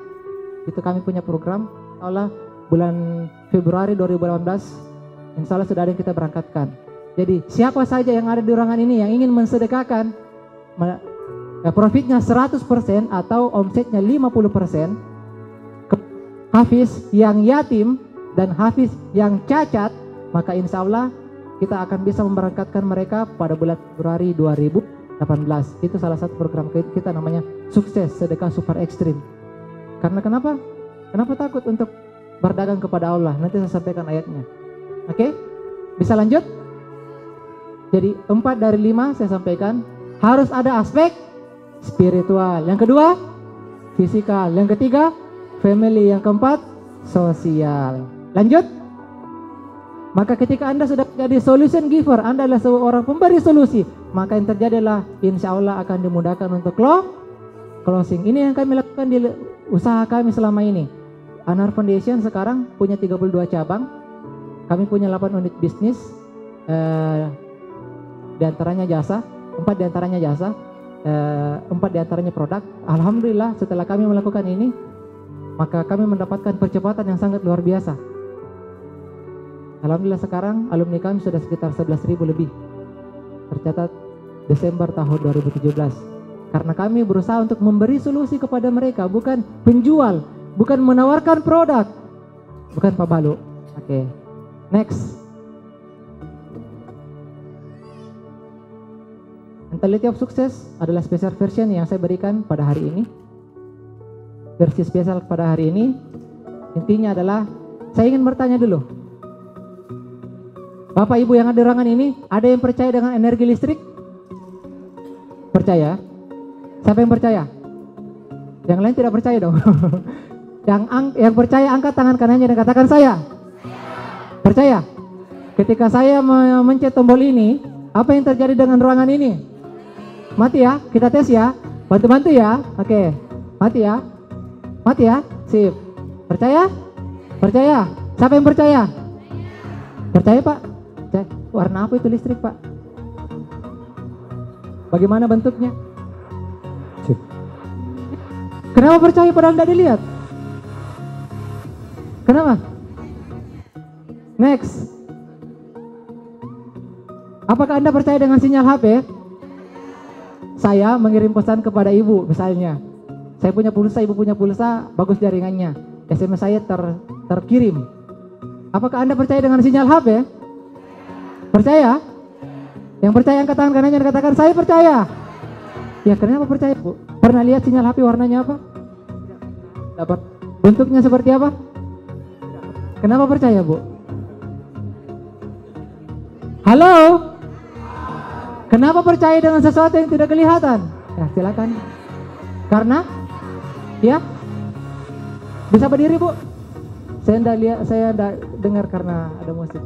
Itu kami punya program. Allah bulan Februari 2018 insya Allah sudah ada yang kita berangkatkan. Jadi siapa saja yang ada di ruangan ini yang ingin mensedekahkan profitnya 100% atau omsetnya 50% ke hafiz yang yatim dan hafiz yang cacat, maka insya Allah kita akan bisa memberangkatkan mereka pada bulan Februari 2018. Itu salah satu program kita namanya Sukses Sedekah Super Ekstrim. Karena kenapa? Kenapa takut untuk berdagang kepada Allah? Nanti saya sampaikan ayatnya. Oke? Bisa lanjut? Jadi 4 dari 5 saya sampaikan harus ada aspek spiritual. Yang kedua, fisikal. Yang ketiga, family. Yang keempat, sosial. Lanjut. Maka ketika Anda sudah menjadi solution giver, Anda adalah seorang pemberi solusi, maka yang terjadi adalah insya Allah akan dimudahkan untuk closing. Ini yang kami lakukan di usaha kami selama ini. Anar Foundation sekarang punya 32 cabang. Kami punya 8 unit bisnis, diantaranya jasa, 4 diantaranya jasa, 4 diantaranya produk. Alhamdulillah setelah kami melakukan ini, maka kami mendapatkan percepatan yang sangat luar biasa. Alhamdulillah sekarang alumni kami sudah sekitar 11.000 lebih tercatat Desember tahun 2017. Karena kami berusaha untuk memberi solusi kepada mereka, bukan penjual, bukan menawarkan produk, bukan Pak Balu. Oke. Next. Mentality of Success adalah special version yang saya berikan pada hari ini. Versi spesial pada hari ini intinya adalah saya ingin bertanya dulu. Bapak Ibu yang ada di ruangan ini, ada yang percaya dengan energi listrik? Percaya? Siapa yang percaya? Yang lain tidak percaya dong. Yang percaya angkat tangan kanannya dan katakan saya. Percaya? Ketika saya memencet tombol ini, apa yang terjadi dengan ruangan ini? Mati ya, kita tes ya. Bantu-bantu ya. Oke. Mati ya. Mati ya. Sip. Percaya? Percaya? Siapa yang percaya? Percaya Pak? Warna apa itu listrik Pak? Bagaimana bentuknya? Sip. Kenapa percaya padahal tidak dilihat? Kenapa? Next. Apakah Anda percaya dengan sinyal HP? Saya mengirim pesan kepada ibu misalnya. Saya punya pulsa, ibu punya pulsa, bagus jaringannya. SMS saya terkirim. Apakah Anda percaya dengan sinyal HP? Percaya? Yang percaya angkat tangan kanannya dan katakan saya percaya. Ya kenapa percaya Bu? Pernah lihat sinyal HP warnanya apa? Dapat. Bentuknya seperti apa? Kenapa percaya Bu? Halo? Kenapa percaya dengan sesuatu yang tidak kelihatan? Ya silakan. Karena? Ya? Bisa berdiri Bu? Saya tidak dengar karena ada musik.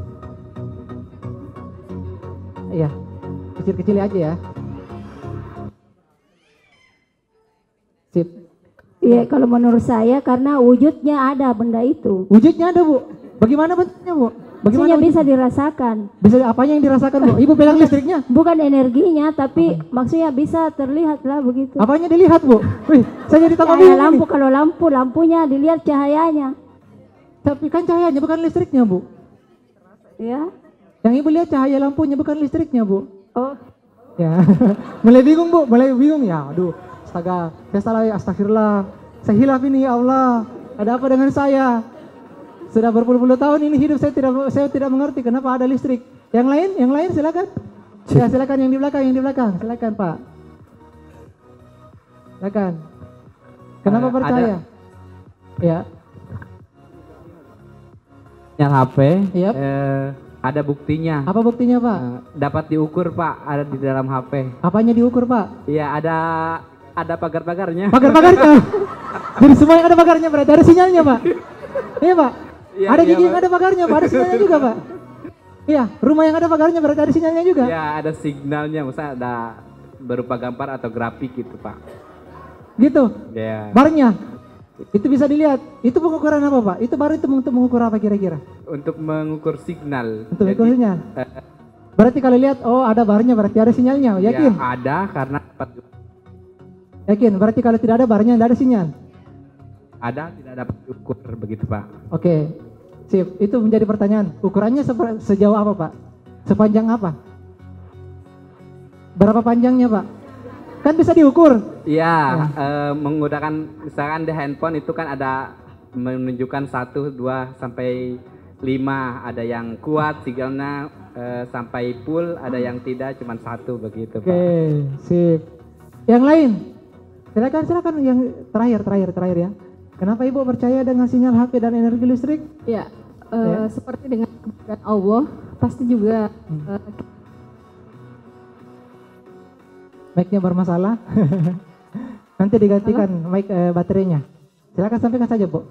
Iya, kecil-kecil aja ya. Sip. Iya, kalau menurut saya karena wujudnya ada benda itu. Wujudnya ada Bu. Bagaimana bentuknya Bu? Maksudnya bisa dirasakan. Bisa apanya yang dirasakan, Bu? Ibu pegang listriknya. Bukan energinya, tapi maksudnya bisa terlihat lah begitu. Apanya dilihat, Bu? Wih, saya jadi tambah Cahaya bingung lampu, nih. kalau lampunya dilihat cahayanya. Tapi kan cahayanya bukan listriknya, Bu. Ya. Yang Ibu lihat cahaya lampunya bukan listriknya, Bu. Oh, Ya. Mulai bingung, Bu. Mulai bingung ya. Aduh, astaga. Saya salah ya, astagfirullah. Saya hilaf ini, ya Allah. Ada apa dengan saya? Sudah berpuluh-puluh tahun ini hidup saya tidak mengerti kenapa ada listrik. Yang lain silakan. Ya, silakan yang di belakang. Silakan, Pak. Silakan. Kenapa percaya? Ya. Sinyal HP, Yap. ada buktinya. Apa buktinya, Pak? Dapat diukur, Pak, ada di dalam HP. Apanya diukur, Pak? Iya, ada pagar-pagarnya. Pagar-pagarnya. Jadi semua yang ada pagarnya berarti ada sinyalnya, Pak. Iya, Pak. Iya, Ada iya, gigi yang Pak. ada pagarnya, Pak. Ada sinyalnya juga, Pak. Iya, rumah yang ada pagarnya berarti ada sinyalnya juga. Iya, ada signalnya, misalnya ada berupa gambar atau grafik gitu, Pak. Gitu. Ya. Barnya. Itu bisa dilihat. Itu pengukuran apa, Pak? Itu baru itu untuk mengukur apa kira-kira? Untuk mengukur signal. Untuk Jadi, mengukur sinyal. Berarti kalau lihat, oh ada barnya berarti ada sinyalnya. Yakin? Ya, ada karena dapat Yakin? Berarti kalau tidak ada barnya tidak ada sinyal. ada tidak dapat diukur begitu, Pak. Oke. Sip. Itu menjadi pertanyaan. Ukurannya sejauh apa, Pak? Sepanjang apa? Berapa panjangnya, Pak? Kan bisa diukur. Iya, menggunakan misalkan di handphone itu kan ada menunjukkan 1, 2 sampai 5, ada yang kuat sinyalnya sampai full, ada yang tidak cuma 1 begitu, Pak. Oke, sip. Yang lain? Silakan yang terakhir ya. Kenapa Ibu percaya dengan sinyal HP dan energi listrik? Ya, Ya. seperti dengan kebenaran Allah, pasti juga Mic-nya bermasalah. Nanti digantikan mic baterainya. Silakan sampaikan saja, Bu.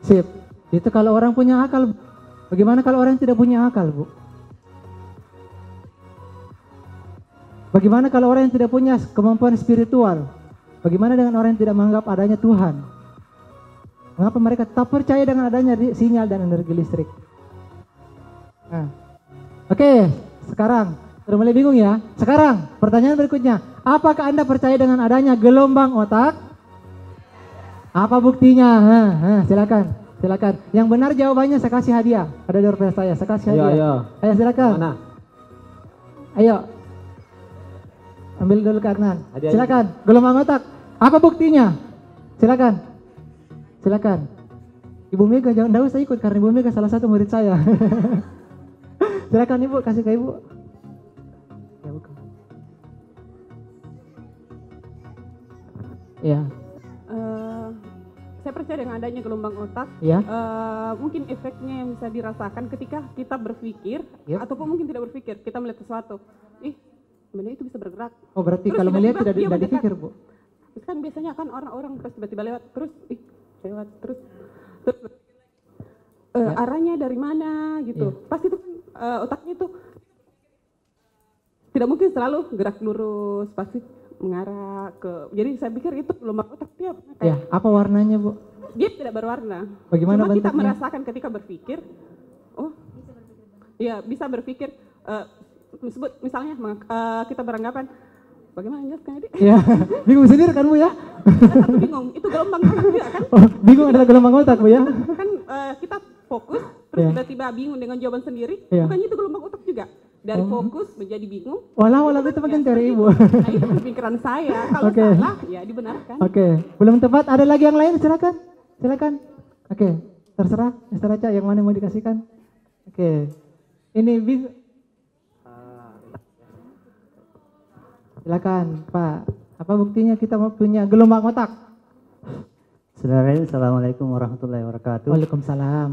Sip. Itu kalau orang punya akal. Bagaimana kalau orang yang tidak punya akal, Bu? Bagaimana kalau orang yang tidak punya kemampuan spiritual? Bagaimana dengan orang yang tidak menganggap adanya Tuhan? Mengapa mereka tetap percaya dengan adanya sinyal dan energi listrik? Nah. Oke, sekarang sudah mulai bingung ya. Sekarang pertanyaan berikutnya, apakah Anda percaya dengan adanya gelombang otak? Apa buktinya? Silakan. Yang benar jawabannya saya kasih hadiah. Ada di depan saya kasih hadiah. Ayo silakan. Mana? Ayo. Ambil dulu kanan. Silakan. Gelombang otak. Apa buktinya? Silakan. Ibu Mega jangan usah ikut karena Ibu Mega salah satu murid saya. Silakan Ibu, kasih ke Ibu. Ya, bukan. Ya. Saya percaya dengan adanya gelombang otak. Ya. Mungkin efeknya yang bisa dirasakan ketika kita berpikir, Yep. ataupun mungkin tidak berpikir, kita melihat sesuatu. Benda itu bisa bergerak. Oh berarti Terus kalau melihat tiba-tiba dia tidak mendekat. dipikir, Bu. Kan biasanya kan orang-orang pas tiba-tiba lewat, terus terus arahnya dari mana gitu. Pasti itu otaknya itu tidak mungkin selalu gerak lurus, pasti mengarah ke. Jadi saya pikir itu gelombang otak tiap. Ya, apa warnanya, Bu? Dia tidak berwarna. Bagaimana Cuma kita bentuknya? merasakan ketika berpikir, bisa berpikir. Sebut misalnya kita beranggapan, bagaimana jelaskan ini? Ya, bingung sendiri kan, Bu ya? Aku bingung, itu gelombang otak juga kan? Oh, bingung adalah gelombang otak, Bu ya? Kan kita fokus, terus Ya. tiba-tiba bingung dengan jawaban sendiri, Ya. bukannya itu gelombang otak juga? Dari fokus menjadi bingung. Walau itu bagian dari Ibu. Nah itu pemikiran saya, kalau Oke. salah ya dibenarkan. Oke, belum tepat. Ada lagi yang lain? Silakan. Oke, terserah, Mr. Raca, yang mana mau dikasihkan? Oke, ini silakan, Pak. Apa buktinya kita mau punya gelombang otak? Saudara, assalamualaikum warahmatullahi wabarakatuh. Waalaikumsalam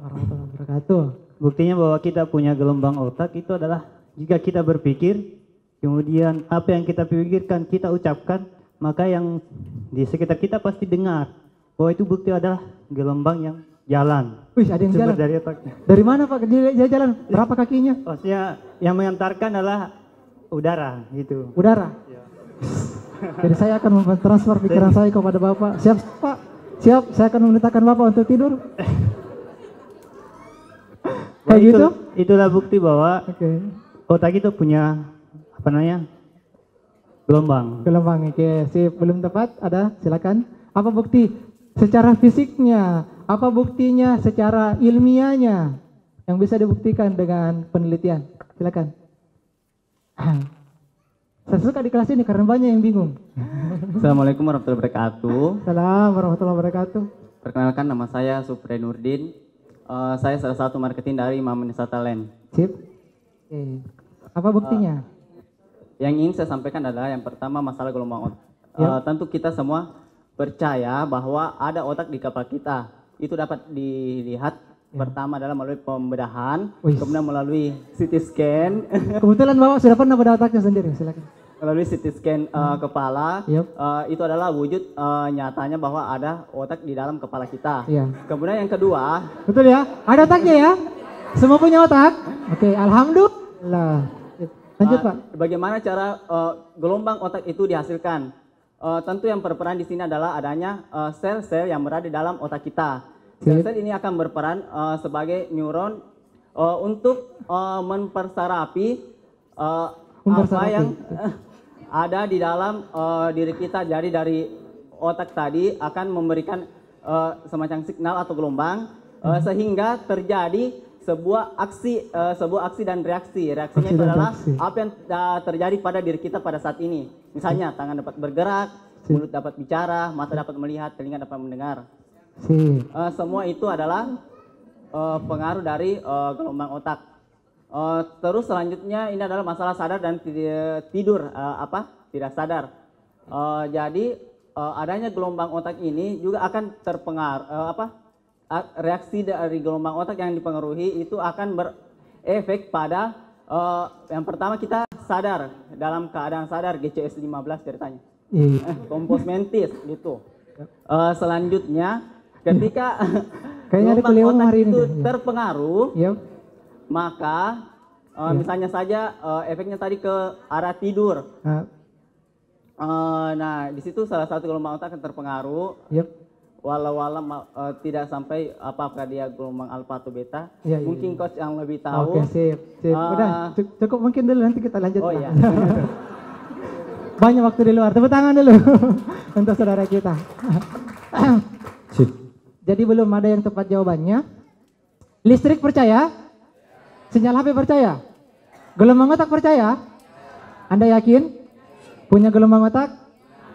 warahmatullahi wabarakatuh. Buktinya bahwa kita punya gelombang otak itu adalah jika kita berpikir, kemudian apa yang kita pikirkan kita ucapkan, maka yang di sekitar kita pasti dengar bahwa itu bukti adalah gelombang yang jalan. Wih, ada yang Sumber jalan. dari otaknya. Dari mana Pak? Dia jalan. Berapa kakinya? Maksudnya yang mengantarkan adalah udara gitu. Udara. Jadi saya akan mentransfer pikiran saya kepada Bapak. Siap Pak? Siap, saya akan memerintahkan Bapak untuk tidur. Kayak gitu? Itulah bukti bahwa Oke. otak itu punya apa namanya? Gelombang. Gelombang, oke. Sip, belum tepat? Ada? Silakan. Apa bukti secara fisiknya? Apa buktinya secara ilmiahnya yang bisa dibuktikan dengan penelitian? Silakan. Saya suka di kelas ini karena banyak yang bingung. Assalamualaikum warahmatullahi wabarakatuh. Salam warahmatullahi wabarakatuh. Perkenalkan, nama saya Supre Nurdin. Saya salah satu marketing dari Mamanisa Talent. Sip. Oke. Apa buktinya? Yang ingin saya sampaikan adalah yang pertama masalah gelombang otak. Ya. Tentu kita semua percaya bahwa ada otak di kepala kita. Itu dapat dilihat pertama adalah melalui pembedahan, Wih. kemudian melalui CT scan, Kebetulan Bapak sudah pernah pada otaknya sendiri, silakan. melalui CT scan kepala. Yep. Itu adalah wujud nyatanya bahwa ada otak di dalam kepala kita. Iya. Kemudian yang kedua, Betul ya? Ada otaknya ya? Semua punya otak? Oke, alhamdulillah. Lanjut Pak. bagaimana cara gelombang otak itu dihasilkan? Tentu yang berperan di sini adalah adanya sel-sel yang berada di dalam otak kita. Sel-sel ini akan berperan sebagai neuron untuk mempersarapi apa yang ada di dalam diri kita. Jadi dari otak tadi akan memberikan semacam signal atau gelombang sehingga terjadi sebuah aksi dan reaksi. Reaksinya itu adalah apa yang terjadi pada diri kita pada saat ini. Misalnya tangan dapat bergerak, mulut dapat bicara, mata dapat melihat, telinga dapat mendengar. Semua itu adalah pengaruh dari gelombang otak. Terus selanjutnya ini adalah masalah sadar dan tidur tidak sadar. Jadi adanya gelombang otak ini juga akan terpengaruh reaksi dari gelombang otak yang dipengaruhi itu akan berefek pada yang pertama kita sadar, dalam keadaan sadar, GCS 15 ceritanya. Kompos mentis gitu. Selanjutnya ketika gelombang otak itu terpengaruh, maka misalnya saja efeknya tadi ke arah tidur. Nah, di situ salah satu gelombang otak yang terpengaruh. Walau tidak sampai apakah dia gelombang alfa atau beta. Mungkin coach yang lebih tahu. Oke, sip. Udah, cukup mungkin dulu, nanti kita lanjut. Oh iya. Banyak waktu di luar. Tepuk tangan dulu untuk saudara kita. Jadi belum ada yang tepat jawabannya. Listrik percaya? Sinyal HP percaya? Gelombang otak percaya? Anda yakin? Punya gelombang otak?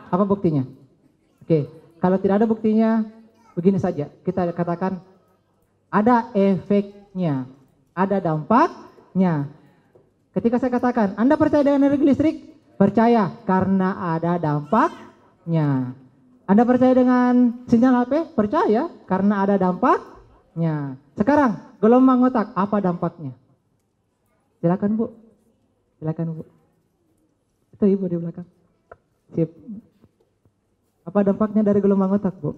Apa buktinya? Oke. Kalau tidak ada buktinya, begini saja. Kita katakan ada efeknya, ada dampaknya. Ketika saya katakan, Anda percaya dengan energi listrik? Percaya, karena ada dampaknya. Anda percaya dengan sinyal HP? Percaya, karena ada dampaknya. Sekarang, gelombang otak, apa dampaknya? Silakan Bu. Silakan Bu. Itu Ibu di belakang. Sip. Apa dampaknya dari gelombang otak, Bu?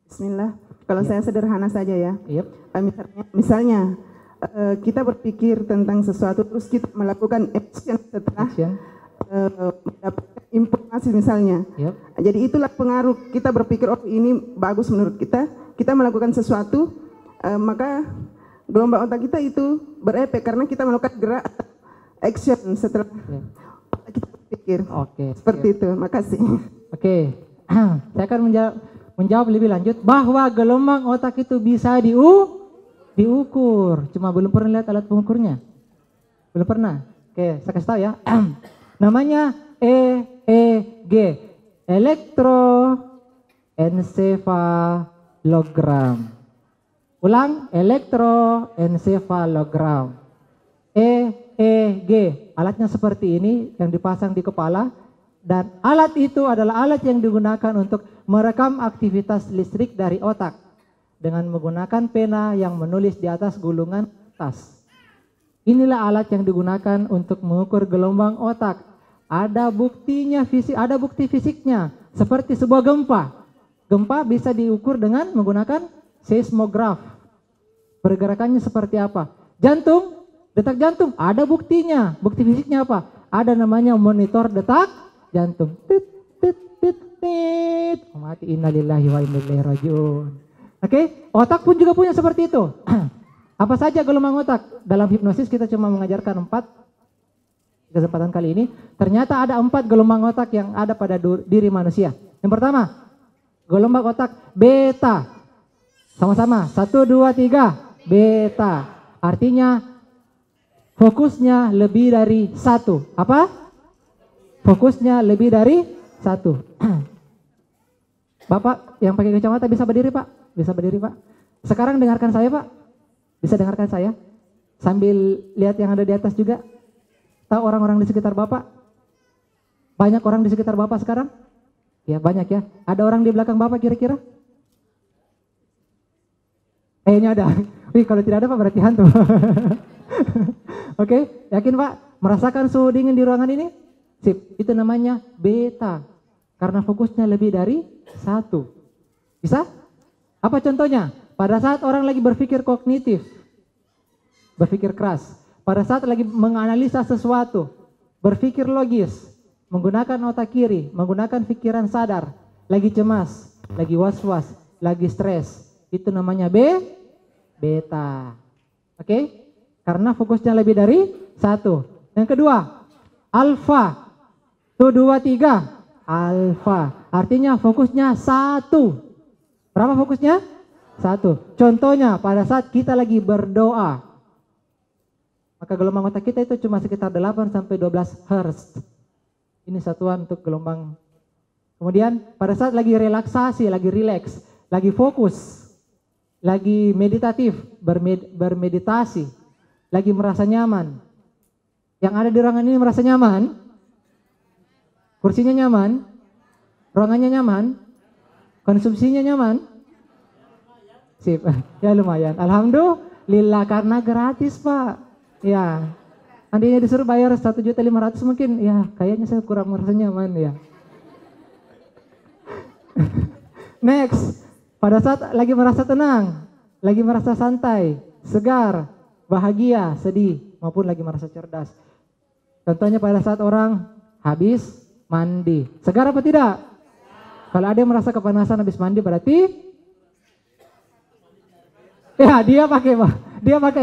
Bismillah. Kalau saya sederhana saja ya. Yep. Misalnya kita berpikir tentang sesuatu terus kita melakukan action setelah mendapatkan informasi misalnya. Yep. Jadi itulah pengaruh kita berpikir oh ini bagus menurut kita. Kita melakukan sesuatu maka gelombang otak kita itu berefek karena kita melakukan gerak action setelah kita berpikir. Oke. Seperti itu. Makasih. Oke. Saya akan menjawab lebih lanjut bahwa gelombang otak itu bisa diukur. Cuma belum pernah lihat alat pengukurnya. Belum pernah. Oke, saya kasih tahu ya. Namanya EEG. Elektroensefalogram. Ulang, elektroensefalogram. EEG, alatnya seperti ini yang dipasang di kepala, dan alat itu adalah alat yang digunakan untuk merekam aktivitas listrik dari otak dengan menggunakan pena yang menulis di atas gulungan kertas. Inilah alat yang digunakan untuk mengukur gelombang otak. ada buktinya ada bukti fisiknya. Seperti sebuah gempa. Gempa bisa diukur dengan menggunakan seismograf. Pergerakannya seperti apa? Jantung, detak jantung, ada buktinya. Bukti fisiknya apa? Ada namanya monitor detak jantung. Tit, tit, tit, tit. Mati, innalillahi wa inna ilaihi rajiun. Oke, otak pun juga punya seperti itu. Apa saja gelombang otak? Dalam hipnosis kita cuma mengajarkan 4. Kesempatan kali ini ternyata ada 4 gelombang otak yang ada pada diri manusia. Yang pertama, gelombang otak beta. Sama-sama, 1, 2, 3, beta. Artinya fokusnya lebih dari 1. Apa? Fokusnya lebih dari 1. Bapak yang pakai kacamata bisa berdiri, Pak? Bisa berdiri, Pak? Sekarang dengarkan saya, Pak. Bisa dengarkan saya? Sambil lihat yang ada di atas juga. Tahu orang-orang di sekitar Bapak? Banyak orang di sekitar Bapak sekarang? Ya, banyak ya. Ada orang di belakang Bapak kira-kira? Kayaknya ada. Wih, kalau tidak ada Pak berarti hantu. Oke, yakin Pak? Merasakan suhu dingin di ruangan ini? Sip, itu namanya beta. Karena fokusnya lebih dari 1. Bisa? Apa contohnya? Pada saat orang lagi berpikir kognitif, berpikir keras. Pada saat lagi menganalisa sesuatu, berpikir logis, menggunakan otak kiri, menggunakan pikiran sadar, lagi cemas, lagi was-was, lagi stres, itu namanya beta. Oke? Karena fokusnya lebih dari 1. Yang kedua, alfa. 1, 2, 3, alfa. Artinya fokusnya 1. Berapa fokusnya? 1. Contohnya pada saat kita lagi berdoa, maka gelombang otak kita itu cuma sekitar 8 sampai 12 Hz. Ini satuan untuk gelombang. Kemudian pada saat lagi relaksasi, lagi rileks, lagi fokus, lagi meditatif, bermeditasi, lagi merasa nyaman. Yang ada di ruangan ini merasa nyaman? Kursinya nyaman? Ruangannya nyaman? Konsumsinya nyaman? Sip, ya lumayan. Alhamdulillah karena gratis, Pak. Ya, andinya disuruh bayar 1.500.000 mungkin, ya kayaknya saya kurang merasa nyaman ya. Next, pada saat lagi merasa tenang, lagi merasa santai, segar, bahagia, sedih, maupun lagi merasa cerdas. Contohnya pada saat orang habis mandi, segar apa tidak? Kalau ada yang merasa kepanasan habis mandi berarti, ya dia pakai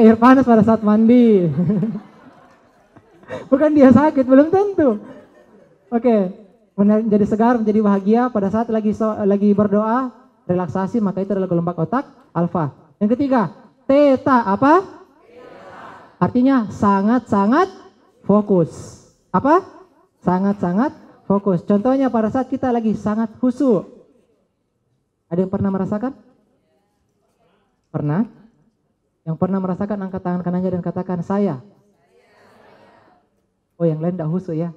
air panas pada saat mandi. Bukan dia sakit, belum tentu. Oke, menjadi segar, menjadi bahagia pada saat lagi berdoa, relaksasi, maka itu adalah gelombang otak alfa. Yang ketiga, theta apa? Artinya sangat-sangat fokus. Apa? Sangat-sangat fokus. Contohnya pada saat kita lagi sangat khusyuk. Ada yang pernah merasakan? Pernah? Yang pernah merasakan angkat tangan kanannya dan katakan saya. Oh, yang lain tidak khusyuk ya.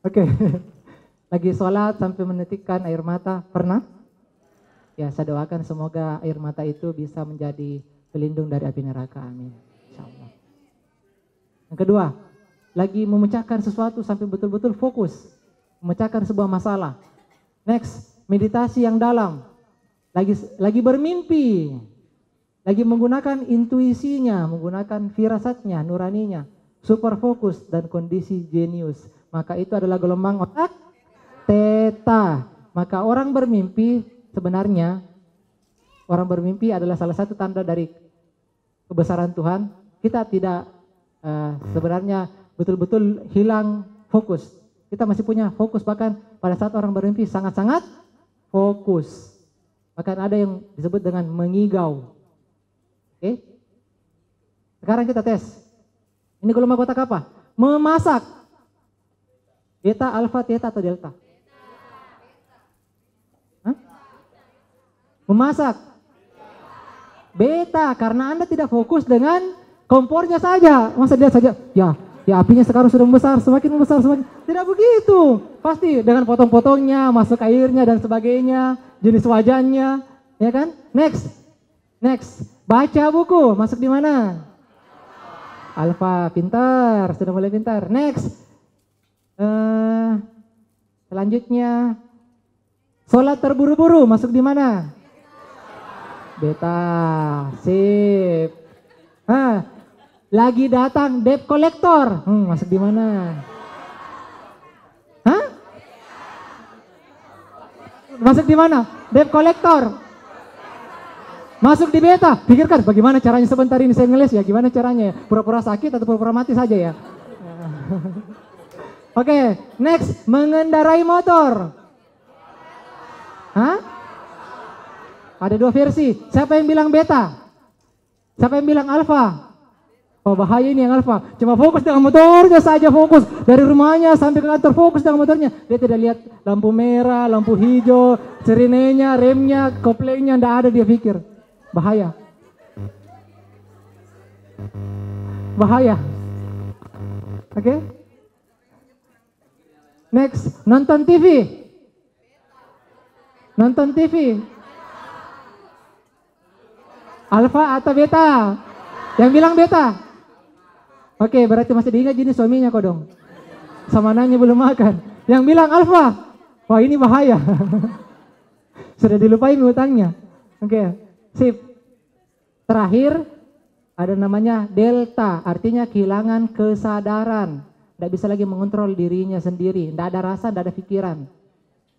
Oke. Lagi sholat sampai menitikkan air mata, pernah? Ya, saya doakan semoga air mata itu bisa menjadi pelindung dari api neraka, amin. Insyaallah. Yang kedua, lagi memecahkan sesuatu sampai betul-betul fokus, memecahkan sebuah masalah. Next, meditasi yang dalam. Lagi bermimpi. Lagi menggunakan intuisinya, menggunakan firasatnya, nuraninya, super fokus dan kondisi jenius. Maka itu adalah gelombang otak theta. Maka orang bermimpi sebenarnya, orang bermimpi adalah salah satu tanda dari kebesaran Tuhan. Kita tidak sebenarnya betul-betul hilang fokus. Kita masih punya fokus, bahkan pada saat orang bermimpi sangat-sangat fokus. Bahkan ada yang disebut dengan mengigau. Oke. Sekarang kita tes. Ini gelombang otak apa? Memasak. Beta, alfa, theta atau delta? Hah? Memasak. Beta, karena Anda tidak fokus dengan kompornya saja. Masa dia saja, ya apinya sekarang sudah membesar, semakin membesar, semakin. Tidak begitu. Pasti dengan potong-potongnya, masuk airnya dan sebagainya, jenis wajannya, ya kan? Next. Baca buku, masuk di mana? Alfa, pintar, sudah mulai pintar. Next, Selanjutnya, sholat terburu-buru masuk di mana? Beta. Sip. Lagi datang debt collector, masuk di mana? Hah? Masuk di mana? Debt collector. Masuk di beta. Pikirkan bagaimana caranya sebentar ini saya ngeles ya. Gimana caranya? Pura-pura sakit atau pura-pura mati saja ya. Oke, next, mengendarai motor. Hah? Ada dua versi. Siapa yang bilang beta? Siapa yang bilang alfa? Oh, bahaya ini yang alfa. Cuma fokus dengan motornya saja, fokus. Dari rumahnya sampai ke kantor fokus dengan motornya. Dia tidak lihat lampu merah, lampu hijau, sirenenya, remnya, koplengnya, tidak ada dia pikir. Bahaya. Bahaya. Oke? Next, nonton TV. Nonton TV. Alfa atau beta? Yang bilang beta. Oke, berarti masih diingat jenis suaminya kok dong. Sama nanya belum makan. Yang bilang alfa. Wah, ini bahaya. Sudah dilupain utangnya. Oke, sip. Terakhir ada namanya delta, artinya kehilangan kesadaran. Tidak bisa lagi mengontrol dirinya sendiri. Tidak ada rasa, tidak ada pikiran.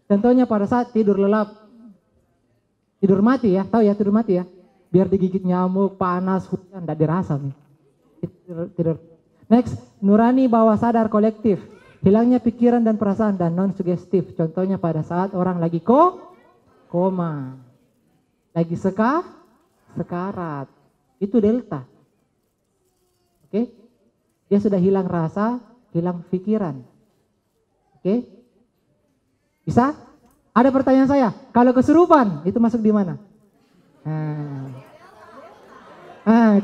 Contohnya pada saat tidur lelap. Tidur mati ya, tahu ya tidur mati ya. Biar digigit nyamuk, panas, hujan, tidak dirasa nih. Tidur. Next, nurani bawah sadar kolektif. Hilangnya pikiran dan perasaan dan non sugestif. Contohnya pada saat orang lagi koma. Lagi sekarat. Itu delta. Oke? Dia sudah hilang rasa, hilang pikiran. Oke? Bisa? Ada pertanyaan saya, kalau kesurupan itu masuk di mana?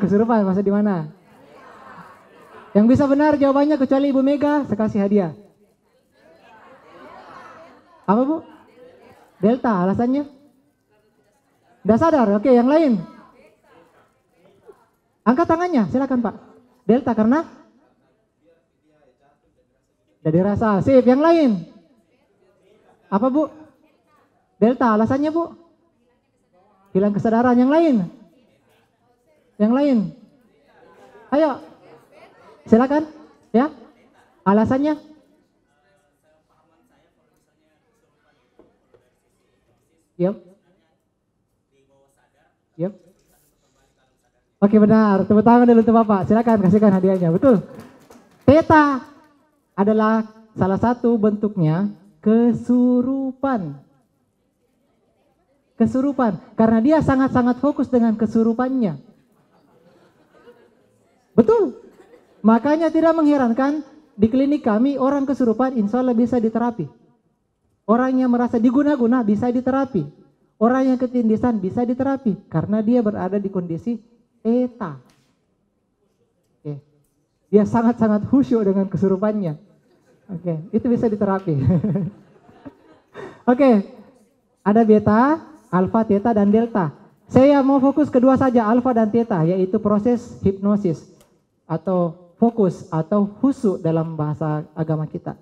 Kesurupan masuk di mana? Yang bisa benar jawabannya kecuali Ibu Mega, saya kasih hadiah. Apa Bu? Delta, alasannya? Udah sadar, oke, yang lain? Angkat tangannya, silakan Pak. Delta karena? Udah dirasa, sip, yang lain? Apa Bu? Delta, alasannya Bu? Hilang kesadaran, yang lain? Yang lain? Ayo, silakan, ya. Alasannya? Yep. Oke benar, tepuk tangan dulu untuk Bapak. Silakan kasihkan hadiahnya, betul. Theta adalah salah satu bentuknya kesurupan. Kesurupan, karena dia sangat-sangat fokus dengan kesurupannya. Betul. Makanya tidak mengherankan di klinik kami orang kesurupan insya Allah bisa diterapi. Orang yang merasa diguna-guna bisa diterapi. Orang yang ketindisan bisa diterapi karena dia berada di kondisi theta. Oke. Dia sangat-sangat khusyuk dengan kesurupannya. Oke, itu bisa diterapi. Oke. Ada beta, alfa, theta dan delta. Saya mau fokus kedua saja, alfa dan theta, yaitu proses hipnosis atau fokus atau khusyuk dalam bahasa agama kita.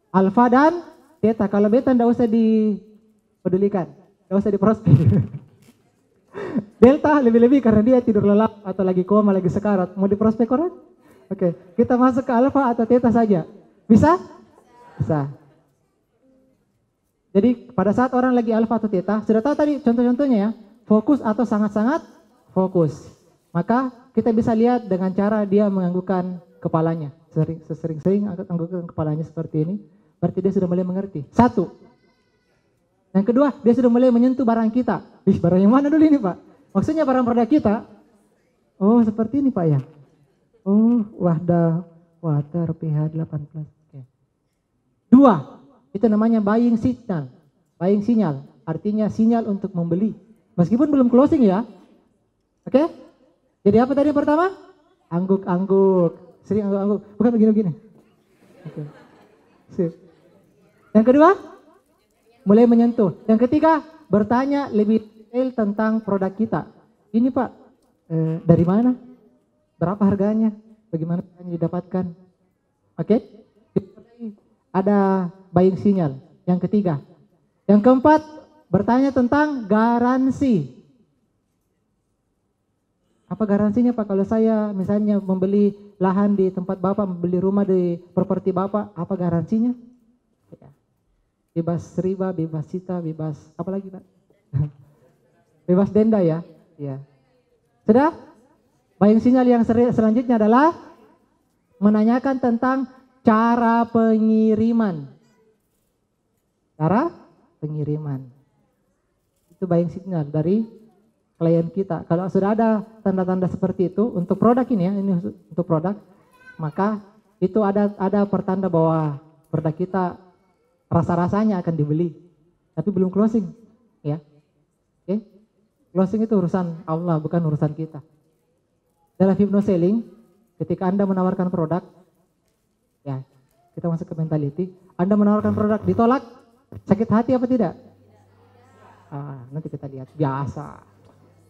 Alfa dan theta, kalau beta tidak usah dipedulikan, tidak usah diprospek. Delta lebih-lebih karena dia tidur lelap atau lagi koma, lagi sekarat. Mau diprospek orang? Oke, kita masuk ke alfa atau theta saja. Bisa? Bisa. Jadi pada saat orang lagi alfa atau theta, sudah tahu tadi contoh-contohnya ya, fokus atau sangat-sangat fokus. Maka kita bisa lihat dengan cara dia menganggukkan kepalanya. Sering-sering anggukkan kepalanya seperti ini. Berarti dia sudah mulai mengerti. Satu. Yang kedua, dia sudah mulai menyentuh barang kita. Ih, barang yang mana dulu ini Pak? Maksudnya barang produk kita. Oh, seperti ini Pak ya. Oh, Wahdah Water pH 18. Oke. Dua, itu namanya buying signal. Buying sinyal, artinya sinyal untuk membeli. Meskipun belum closing ya. Oke? Jadi apa tadi yang pertama? Angguk-angguk. Sering angguk-angguk. Bukan begini-begini. Oke. Sip. Yang kedua, mulai menyentuh. Yang ketiga, bertanya lebih detail tentang produk kita. Ini Pak, dari mana? Berapa harganya? Bagaimana caranya didapatkan? Oke? Ada buying sinyal. Yang ketiga. Yang keempat, bertanya tentang garansi. Apa garansinya Pak kalau saya misalnya membeli lahan di tempat Bapak, membeli rumah di properti Bapak, apa garansinya? Ya. Bebas riba, bebas sita, bebas apa lagi Pak? Bebas denda ya. Ya. Sudah? Buying sinyal yang selanjutnya adalah menanyakan tentang cara pengiriman. Cara pengiriman. Itu buying signal dari klien kita. Kalau sudah ada tanda-tanda seperti itu untuk produk ini ya, ini untuk produk, maka itu ada pertanda bahwa produk kita rasa-rasanya akan dibeli, tapi belum closing, ya. Oke, closing itu urusan Allah, bukan urusan kita. Dalam hypnoselling, ketika Anda menawarkan produk, ya, kita masuk ke mentality, Anda menawarkan produk ditolak, sakit hati apa tidak? Nanti kita lihat, biasa.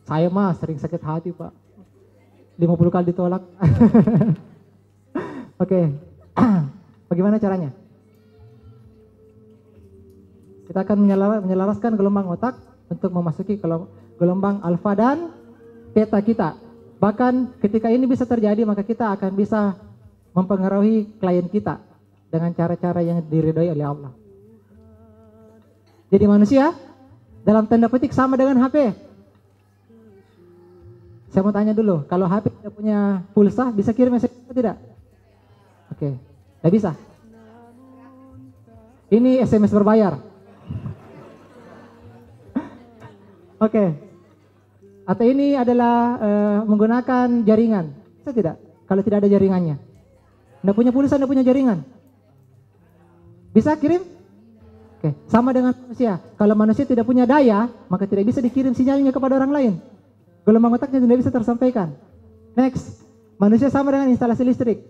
Saya mah sering sakit hati Pak, 50 kali ditolak. Oke. Bagaimana caranya? Kita akan menyelaraskan gelombang otak untuk memasuki gelombang alfa dan beta kita. Bahkan ketika ini bisa terjadi, maka kita akan bisa mempengaruhi klien kita dengan cara-cara yang diridhoi oleh Allah. Jadi manusia dalam tanda petik sama dengan HP. Saya mau tanya dulu, kalau HP tidak punya pulsa, bisa kirim SMS atau tidak? Oke, tidak bisa. Ini SMS berbayar. Oke. Atau ini adalah menggunakan jaringan. Bisa tidak? Kalau tidak ada jaringannya. Tidak punya pulsa, tidak punya jaringan. Bisa kirim? Oke, sama dengan manusia. Kalau manusia tidak punya daya, maka tidak bisa dikirim sinyalnya kepada orang lain. Gelombang otaknya tidak bisa tersampaikan. Next, manusia sama dengan instalasi listrik.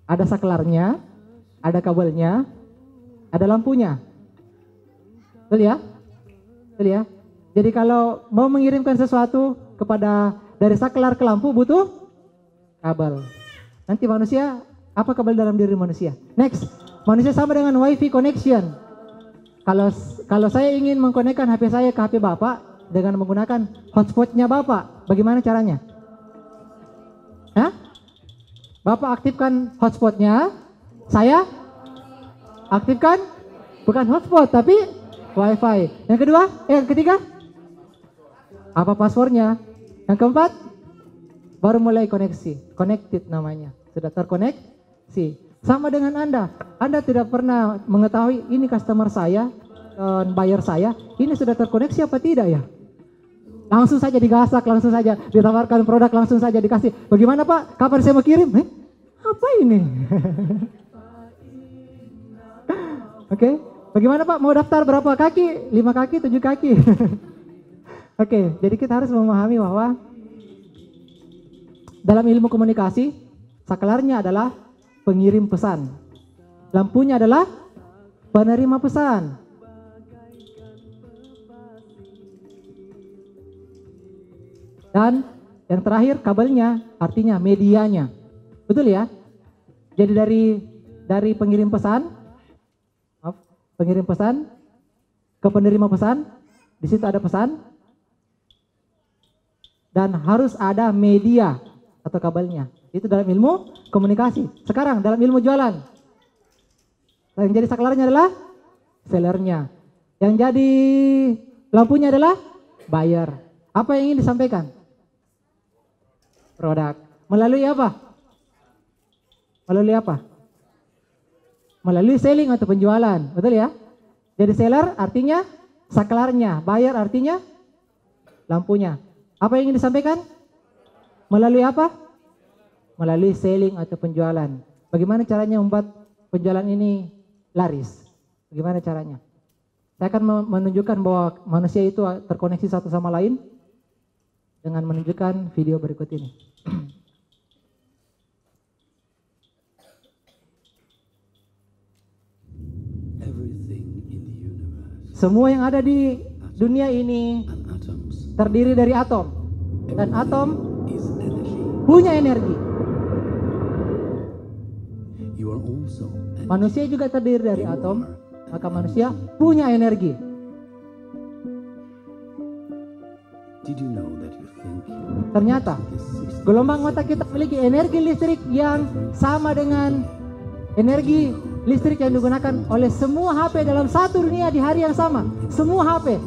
Ada saklarnya, ada kabelnya, ada lampunya. Betul ya? Betul ya? Jadi kalau mau mengirimkan sesuatu dari saklar ke lampu butuh kabel. Nanti manusia, apa kabel dalam diri manusia? Next, manusia sama dengan wifi connection. Kalau saya ingin mengkonekkan HP saya ke HP Bapak, dengan menggunakan hotspotnya Bapak, bagaimana caranya? Hah? Bapak aktifkan hotspotnya, saya aktifkan bukan hotspot tapi wifi. Yang ketiga, apa passwordnya? Yang keempat, baru mulai koneksi, connected namanya, sudah terkoneksi. Sama dengan Anda tidak pernah mengetahui ini customer saya, buyer saya, ini sudah terkoneksi apa tidak ya? Langsung saja digasak, langsung saja ditawarkan produk, langsung saja dikasih. Bagaimana Pak? Kapan saya mau kirim? Apa ini? Oke, bagaimana Pak? Mau daftar berapa kaki? 5 kaki, 7 kaki? Oke, jadi kita harus memahami bahwa dalam ilmu komunikasi, saklarnya adalah pengirim pesan. Lampunya adalah penerima pesan. Dan yang terakhir kabelnya, artinya medianya. Betul ya? Jadi dari pengirim pesan ke penerima pesan, di situ ada pesan dan harus ada media atau kabelnya. Itu dalam ilmu komunikasi. Sekarang dalam ilmu jualan, yang jadi saklarnya adalah sellernya, yang jadi lampunya adalah buyer. Apa yang ingin disampaikan? Produk. Melalui apa? Melalui selling atau penjualan. Betul ya? Jadi seller artinya saklarnya, buyer artinya lampunya. Apa yang ingin disampaikan? Melalui apa? Melalui selling atau penjualan. Bagaimana caranya membuat penjualan ini laris? Bagaimana caranya? Saya akan menunjukkan bahwa manusia itu terkoneksi satu sama lain dengan menunjukkan video berikut ini. Semua yang ada di dunia ini terdiri dari atom, dan atom punya energi. Manusia juga terdiri dari atom, maka manusia punya energi. Ternyata gelombang otak kita memiliki energi listrik yang sama dengan energi listrik yang digunakan oleh semua HP dalam satu dunia di hari yang sama. Semua HP.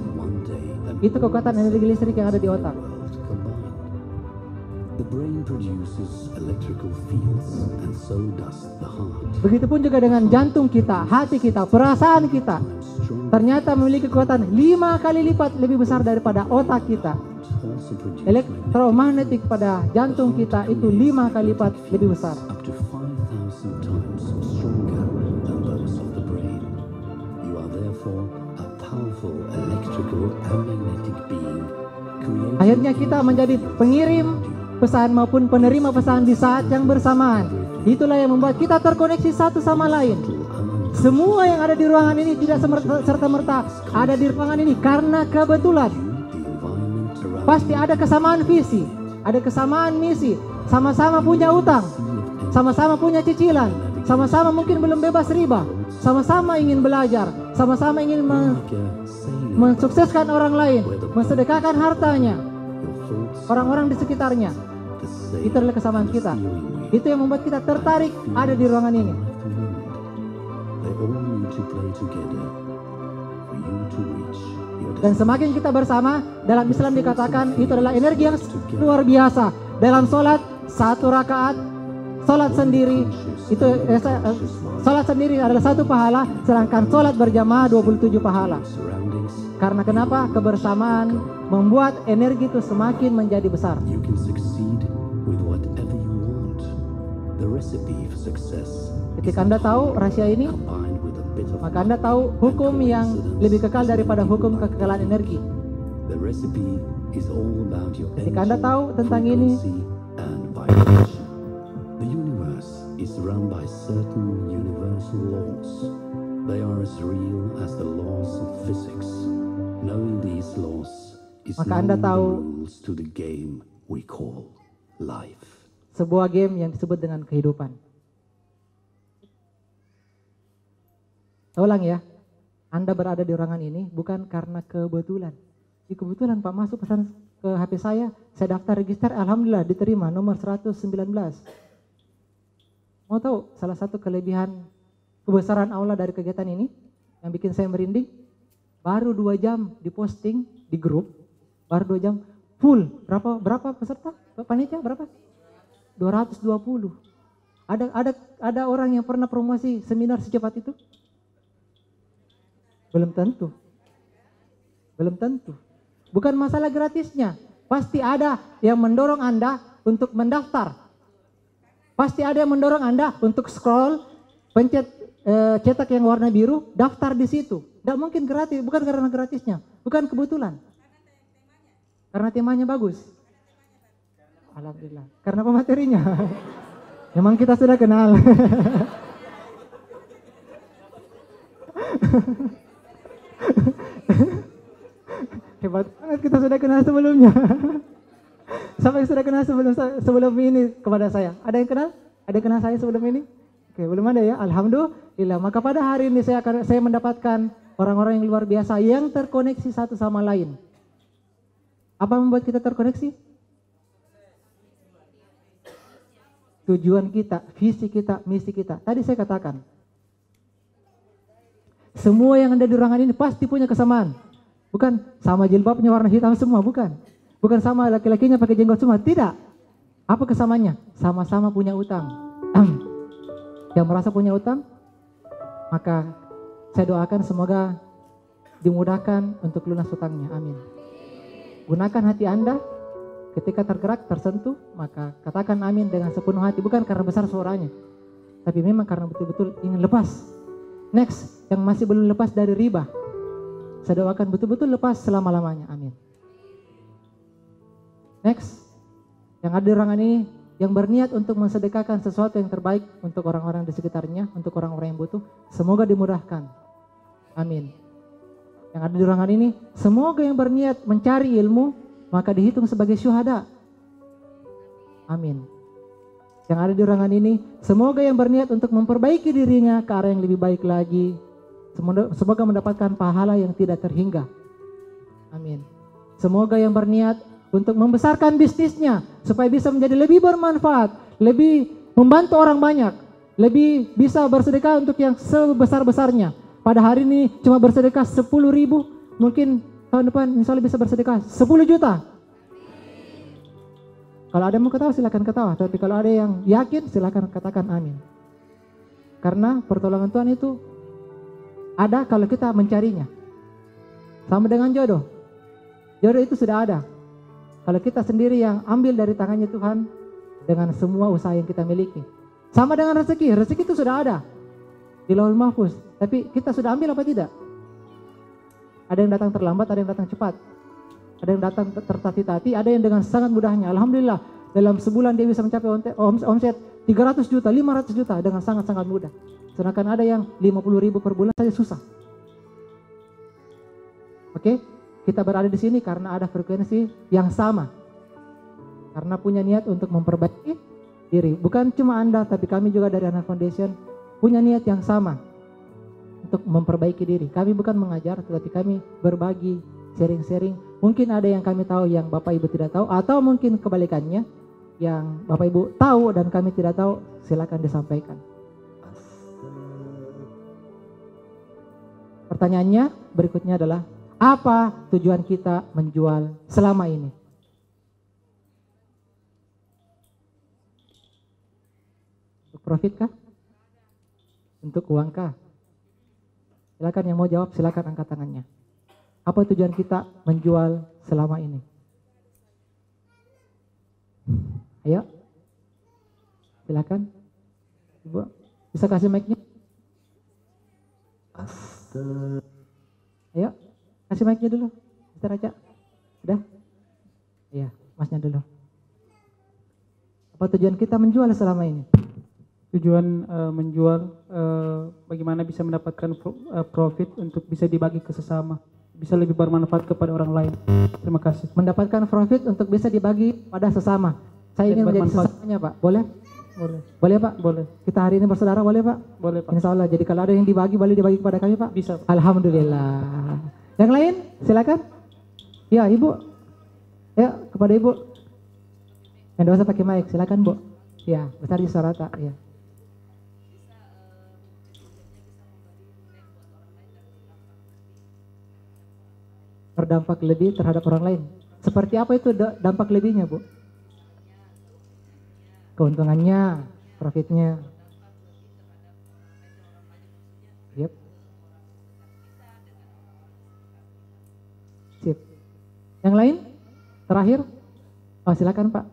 Itu kekuatan energi listrik yang ada di otak. Begitupun juga dengan jantung kita, hati kita, perasaan kita. Ternyata memiliki kekuatan 5 kali lipat lebih besar daripada otak kita. Elektromagnetik pada jantung kita itu 5 kali lipat lebih besar. Akhirnya kita menjadi pengirim pesan maupun penerima pesan di saat yang bersamaan. Itulah yang membuat kita terkoneksi satu sama lain. Semua yang ada di ruangan ini tidak serta-merta ada di ruangan ini karena kebetulan. Pasti ada kesamaan visi, ada kesamaan misi, sama-sama punya utang, sama-sama punya cicilan, sama-sama mungkin belum bebas riba, sama-sama ingin belajar, sama-sama ingin mensukseskan orang lain, mensedekahkan hartanya, orang-orang di sekitarnya. Itu adalah kesamaan kita. Itu yang membuat kita tertarik ada di ruangan ini. Dan semakin kita bersama, dalam Islam dikatakan itu adalah energi yang luar biasa. Dalam sholat 1 rakaat, sholat sendiri itu sholat sendiri adalah 1 pahala, sedangkan sholat berjamaah 27 pahala. Karena kenapa? Kebersamaan membuat energi itu semakin menjadi besar. Ketika Anda tahu rahasia ini, maka Anda tahu hukum yang lebih kekal daripada hukum kekekalan energi. Ketika Anda tahu tentang ini, maka Anda tahu sebuah game yang disebut dengan kehidupan. Ulang ya, Anda berada di ruangan ini bukan karena kebetulan. Di kebetulan Pak masuk pesan ke HP saya daftar register, alhamdulillah diterima nomor 119. Mau tahu salah satu kelebihan kebesaran Allah dari kegiatan ini yang bikin saya merinding? Baru 2 jam diposting di grup, baru 2 jam full. Berapa peserta? Panitia berapa? 220. Ada orang yang pernah promosi seminar secepat itu? Belum tentu. Belum tentu. Bukan masalah gratisnya. Pasti ada yang mendorong Anda untuk mendaftar. Pasti ada yang mendorong Anda untuk scroll, pencet cetak yang warna biru, daftar di situ. Tidak mungkin gratis, bukan karena gratisnya, bukan kebetulan. Karena temanya bagus. Alhamdulillah. Karena apa materinya? Memang kita sudah kenal. Hebat banget, kita sudah kenal sebelumnya. Siapa yang sudah kenal sebelum ini kepada saya? Ada yang kenal? Ada yang kenal saya sebelum ini? Oke, belum ada ya. Alhamdulillah. Maka pada hari ini saya mendapatkan orang-orang yang luar biasa yang terkoneksi satu sama lain. Apa yang membuat kita terkoneksi? Tujuan kita, visi kita, misi kita. Tadi saya katakan, semua yang ada di ruangan ini pasti punya kesamaan. Bukan sama jilbabnya warna hitam semua, bukan. Bukan sama laki-lakinya pakai jenggot semua, tidak. Apa kesamaannya? Sama-sama punya utang. Yang merasa punya utang, maka saya doakan semoga dimudahkan untuk lunas utangnya. Amin. Gunakan hati Anda ketika tergerak, tersentuh, maka katakan amin dengan sepenuh hati. Bukan karena besar suaranya, tapi memang karena betul-betul ingin lepas. Next, yang masih belum lepas dari riba, saya doakan betul-betul lepas selama-lamanya. Amin. Next, yang ada di ruangan ini, yang berniat untuk mensedekahkan sesuatu yang terbaik untuk orang-orang di sekitarnya, untuk orang-orang yang butuh, semoga dimudahkan. Amin. Yang ada di ruangan ini, semoga yang berniat mencari ilmu, maka dihitung sebagai syuhada. Amin. Yang ada di ruangan ini, semoga yang berniat untuk memperbaiki dirinya ke arah yang lebih baik lagi, Semoga mendapatkan pahala yang tidak terhingga. Amin. Semoga yang berniat untuk membesarkan bisnisnya supaya bisa menjadi lebih bermanfaat, lebih membantu orang banyak, lebih bisa bersedekah untuk yang sebesar-besarnya. Pada hari ini cuma bersedekah 10.000, mungkin tahun depan insya Allah bisa bersedekah 10 juta. Kalau ada yang mau ketawa silakan ketawa, tapi kalau ada yang yakin silakan katakan amin. Karena pertolongan Tuhan itu ada kalau kita mencarinya. Sama dengan jodoh. Jodoh itu sudah ada. Kalau kita sendiri yang ambil dari tangannya Tuhan dengan semua usaha yang kita miliki. Sama dengan rezeki. Rezeki itu sudah ada di Lauhul Mahfuz. Tapi kita sudah ambil apa tidak? Ada yang datang terlambat, ada yang datang cepat. Ada yang datang tertati-tati, ada yang dengan sangat mudahnya. Alhamdulillah, dalam sebulan dia bisa mencapai omset 300 juta, 500 juta dengan sangat-sangat mudah. Sedangkan ada yang 50.000 per bulan saja susah. Oke, kita berada di sini karena ada frekuensi yang sama. Karena punya niat untuk memperbaiki diri. Bukan cuma Anda, tapi kami juga dari Anak Foundation punya niat yang sama untuk memperbaiki diri. Kami bukan mengajar, tetapi kami berbagi, sharing-sharing. Mungkin ada yang kami tahu yang Bapak Ibu tidak tahu, atau mungkin kebalikannya, yang Bapak Ibu tahu dan kami tidak tahu, silakan disampaikan. Pertanyaannya berikutnya adalah, apa tujuan kita menjual selama ini? Untuk profit kah? Untuk uang kah? Silakan yang mau jawab, silakan angkat tangannya. Apa tujuan kita menjual selama ini? Ayo, silakan. Ibu, bisa kasih mic-nya? Ayo, kasih mic-nya dulu. Kita Raja. Sudah? Iya, Masnya dulu. Apa tujuan kita menjual selama ini? Tujuan menjual bagaimana bisa mendapatkan profit untuk bisa dibagi ke sesama, bisa lebih bermanfaat kepada orang lain. Terima kasih. Mendapatkan profit untuk bisa dibagi pada sesama. Saya ingin menjadi sesamanya, Pak. Boleh? Boleh. Boleh, Pak? Boleh. Kita hari ini bersaudara, boleh, Pak? Boleh, Pak. Insya Allah. Jadi kalau ada yang dibagi, boleh dibagi kepada kami, Pak? Bisa, Pak. Alhamdulillah. Yang lain, silakan. Ya, Ibu. Ya, kepada Ibu. Yang dosa pakai mic, silakan, Bu. Ya, besar di suara tak. Ya. Berdampak lebih terhadap orang lain. Seperti apa itu dampak lebihnya, Bu? Keuntungannya, profitnya. Yep. Sip. Yang lain? Terakhir? Oh, silakan, Pak.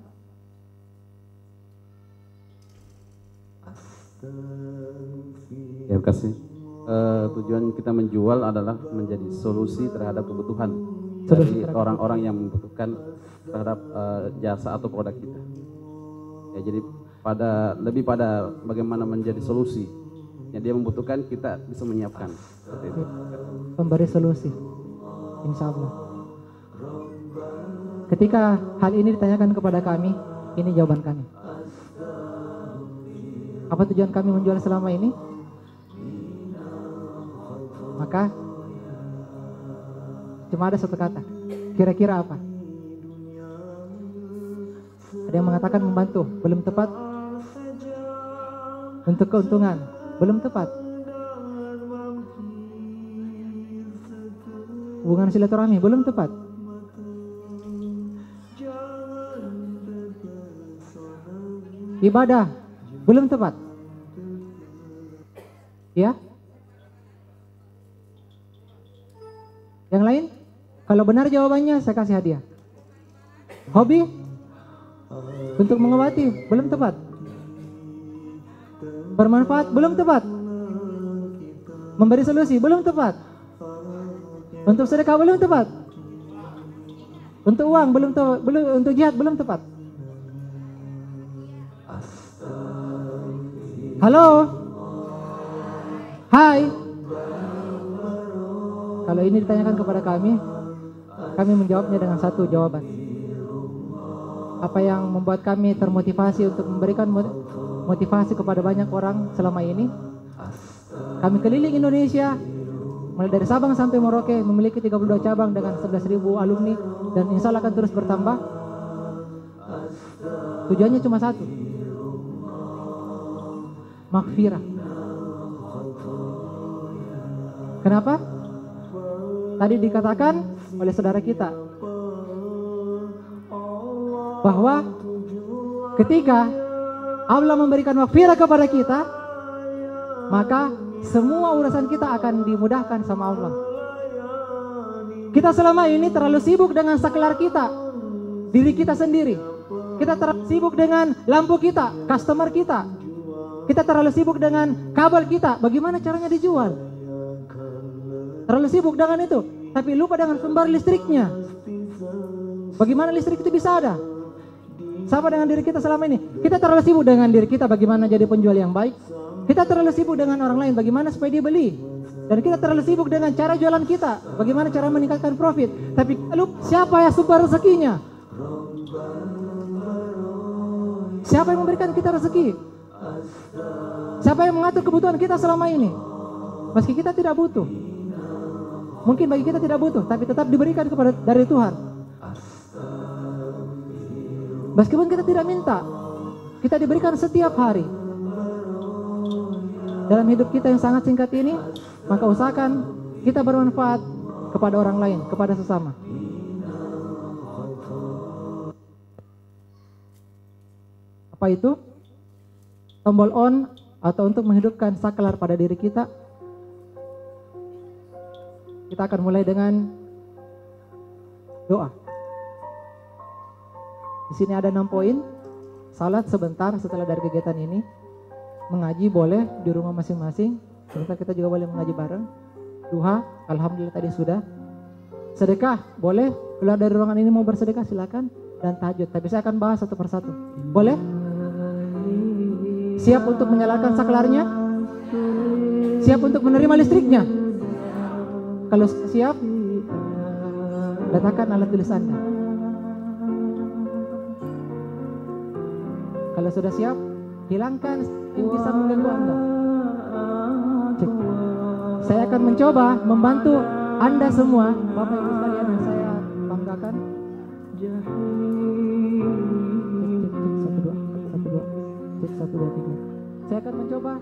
Terima kasih. Tujuan kita menjual adalah menjadi solusi terhadap kebutuhan dari orang-orang yang membutuhkan terhadap jasa atau produk kita. Ya, jadi lebih pada bagaimana menjadi solusi yang dia membutuhkan, kita bisa menyiapkan. Seperti itu. Pemberi solusi, insya Allah. Ketika hal ini ditanyakan kepada kami, ini jawaban kami. Apa tujuan kami menjual selama ini? Maka cuma ada satu kata. Kira-kira apa? Ada yang mengatakan membantu, belum tepat. Untuk keuntungan, belum tepat. Hubungan silaturahmi, belum tepat. Ibadah, belum tepat. Ya? Yang lain? Kalau benar jawabannya, saya kasih hadiah. Hobi? Untuk mengobati, belum tepat. Bermanfaat, belum tepat. Memberi solusi, belum tepat. Untuk sedekah, belum tepat. Untuk uang, belum tepat. Untuk jihad, belum tepat. Halo? Hai? Kalau ini ditanyakan kepada kami menjawabnya dengan satu jawaban. Apa yang membuat kami termotivasi untuk memberikan motivasi kepada banyak orang selama ini? Kami keliling Indonesia mulai dari Sabang sampai Merauke memiliki 32 cabang dengan 11.000 alumni dan insya Allah akan terus bertambah. Tujuannya cuma satu, maghfirah. Kenapa? Tadi dikatakan oleh saudara kita bahwa ketika Allah memberikan maghfirah kepada kita, maka semua urusan kita akan dimudahkan sama Allah. Kita selama ini terlalu sibuk dengan saklar kita, diri kita sendiri. Kita terlalu sibuk dengan lampu kita, customer kita. Kita terlalu sibuk dengan kabel kita, bagaimana caranya dijual. Terlalu sibuk dengan itu, tapi lupa dengan sumber listriknya. Bagaimana listrik itu bisa ada? Sama dengan diri kita selama ini. Kita terlalu sibuk dengan diri kita, bagaimana jadi penjual yang baik. Kita terlalu sibuk dengan orang lain, bagaimana supaya dia beli. Dan kita terlalu sibuk dengan cara jualan kita, bagaimana cara meningkatkan profit. Tapi lupa siapa yang sumber rezekinya? Siapa yang memberikan kita rezeki? Siapa yang mengatur kebutuhan kita selama ini? Meski kita tidak butuh, mungkin bagi kita tidak butuh, tapi tetap diberikan dari Tuhan. Meskipun kita tidak minta, kita diberikan setiap hari. Dalam hidup kita yang sangat singkat ini, maka usahakan kita bermanfaat kepada orang lain, kepada sesama. Apa itu? Tombol on atau untuk menghidupkan saklar pada diri kita. Kita akan mulai dengan doa. Di sini ada 6 poin. Salat sebentar setelah dari kegiatan ini. Mengaji boleh di rumah masing-masing. Sebentar kita juga boleh mengaji bareng. Duha, alhamdulillah tadi sudah. Sedekah, boleh. Keluar dari ruangan ini mau bersedekah silakan. Dan tahajud, tapi saya akan bahas satu persatu. Boleh? Siap untuk menyalakan saklarnya? Siap untuk menerima listriknya? Kalau siap, letakkan alat tulis Anda. Kalau sudah siap, hilangkan yang bisa mengganggu Anda. Cek. Saya akan mencoba membantu Anda semua, Bapak Ibu sekalian yang saya banggakan. Cek 1, 2, 3. Saya akan mencoba.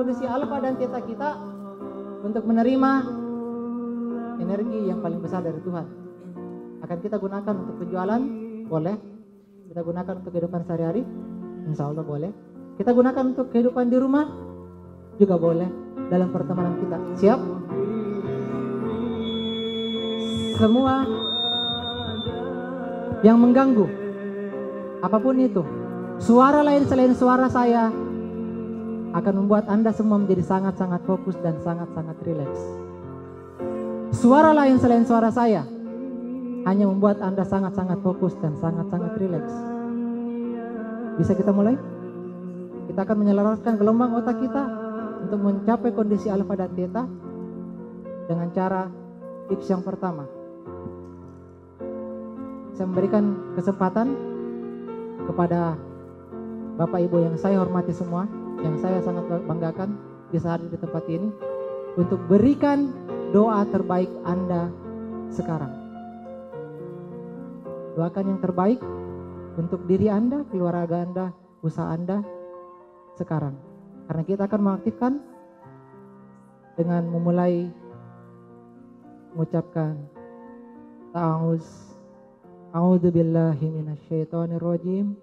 Kondisi alfa dan theta kita untuk menerima energi yang paling besar dari Tuhan. Akan kita gunakan untuk penjualan, boleh. Kita gunakan untuk kehidupan sehari-hari, insya Allah boleh. Kita gunakan untuk kehidupan di rumah, juga boleh. Dalam pertemanan kita, siap? Semua yang mengganggu, apapun itu, suara lain selain suara saya akan membuat Anda semua menjadi sangat-sangat fokus dan sangat-sangat rileks. Suara lain selain suara saya hanya membuat Anda sangat-sangat fokus dan sangat-sangat rileks. Bisa kita mulai? Kita akan menyelaraskan gelombang otak kita untuk mencapai kondisi alfa dan theta dengan cara tips yang pertama. Saya memberikan kesempatan kepada Bapak Ibu yang saya hormati semua, yang saya sangat banggakan bisa hadir di tempat ini, untuk berikan doa terbaik Anda sekarang. Doakan yang terbaik untuk diri Anda, keluarga Anda, usaha Anda sekarang. Karena kita akan mengaktifkan dengan memulai mengucapkan A'udzubillahi minasyaitonirrajim.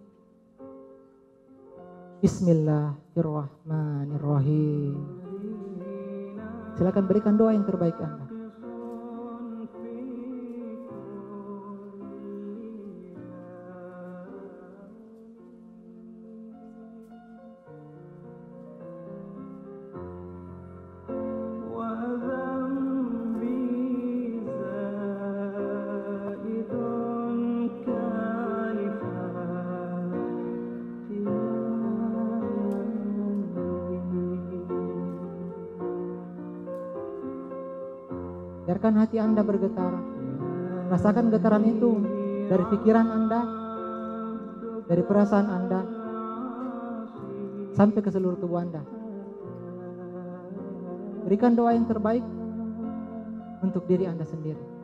Bismillahirrahmanirrahim. Silakan berikan doa yang terbaik Anda. Biarkan hati Anda bergetar. Rasakan getaran itu dari pikiran Anda, dari perasaan Anda, sampai ke seluruh tubuh Anda. Berikan doa yang terbaik untuk diri Anda sendiri.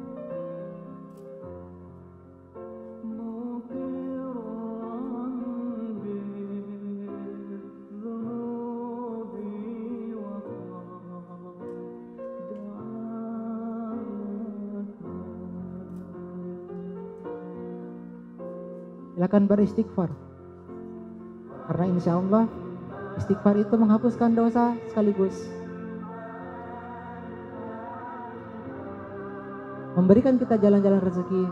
Silakan beristighfar, karena insya Allah istighfar itu menghapuskan dosa sekaligus memberikan kita jalan-jalan rezeki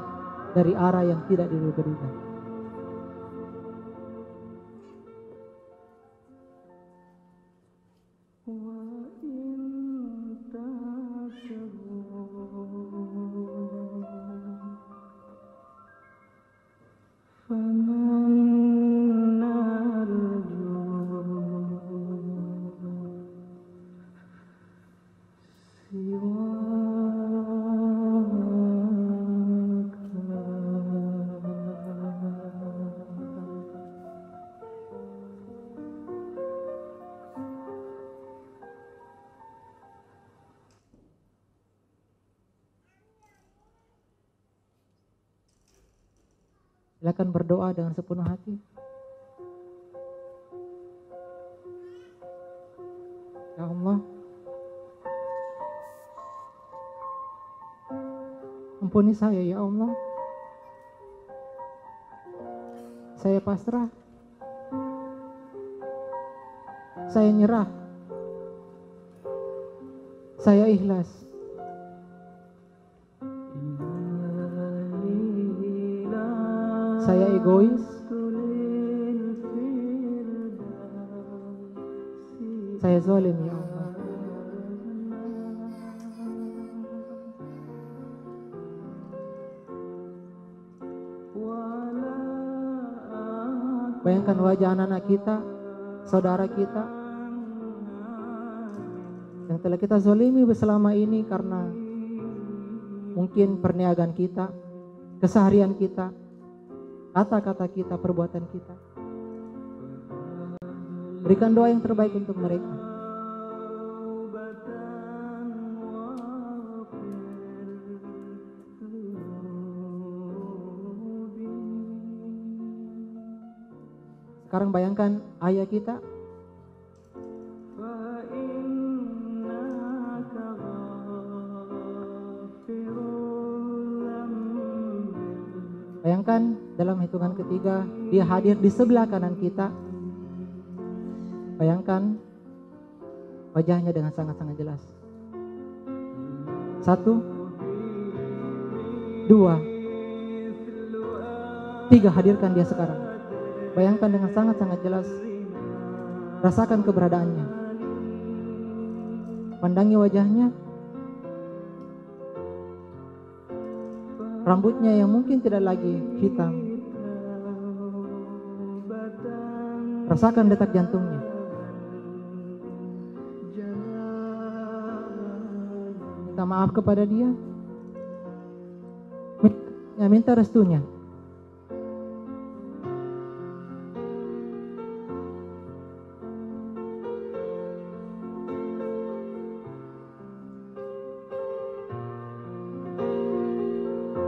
dari arah yang tidak diduga-duga. Silakan berdoa dengan sepenuh hati. Ya Allah, ampuni saya ya Allah. Saya pasrah. Saya nyerah. Saya ikhlas. Saya egois. Saya zalim ya Allah. Bayangkan wajah anak-anak kita, saudara kita yang telah kita zalimi selama ini karena mungkin perniagaan kita, keseharian kita, kata-kata kita, perbuatan kita. Berikan doa yang terbaik untuk mereka. Sekarang bayangkan ayah kita, bayangkan dalam hitungan ketiga dia hadir di sebelah kanan kita. Bayangkan wajahnya dengan sangat-sangat jelas. 1, 2, 3, hadirkan dia sekarang. Bayangkan dengan sangat-sangat jelas. Rasakan keberadaannya. Pandangi wajahnya. Rambutnya yang mungkin tidak lagi hitam. Rasakan detak jantungnya. Minta maaf kepada dia. Minta restunya.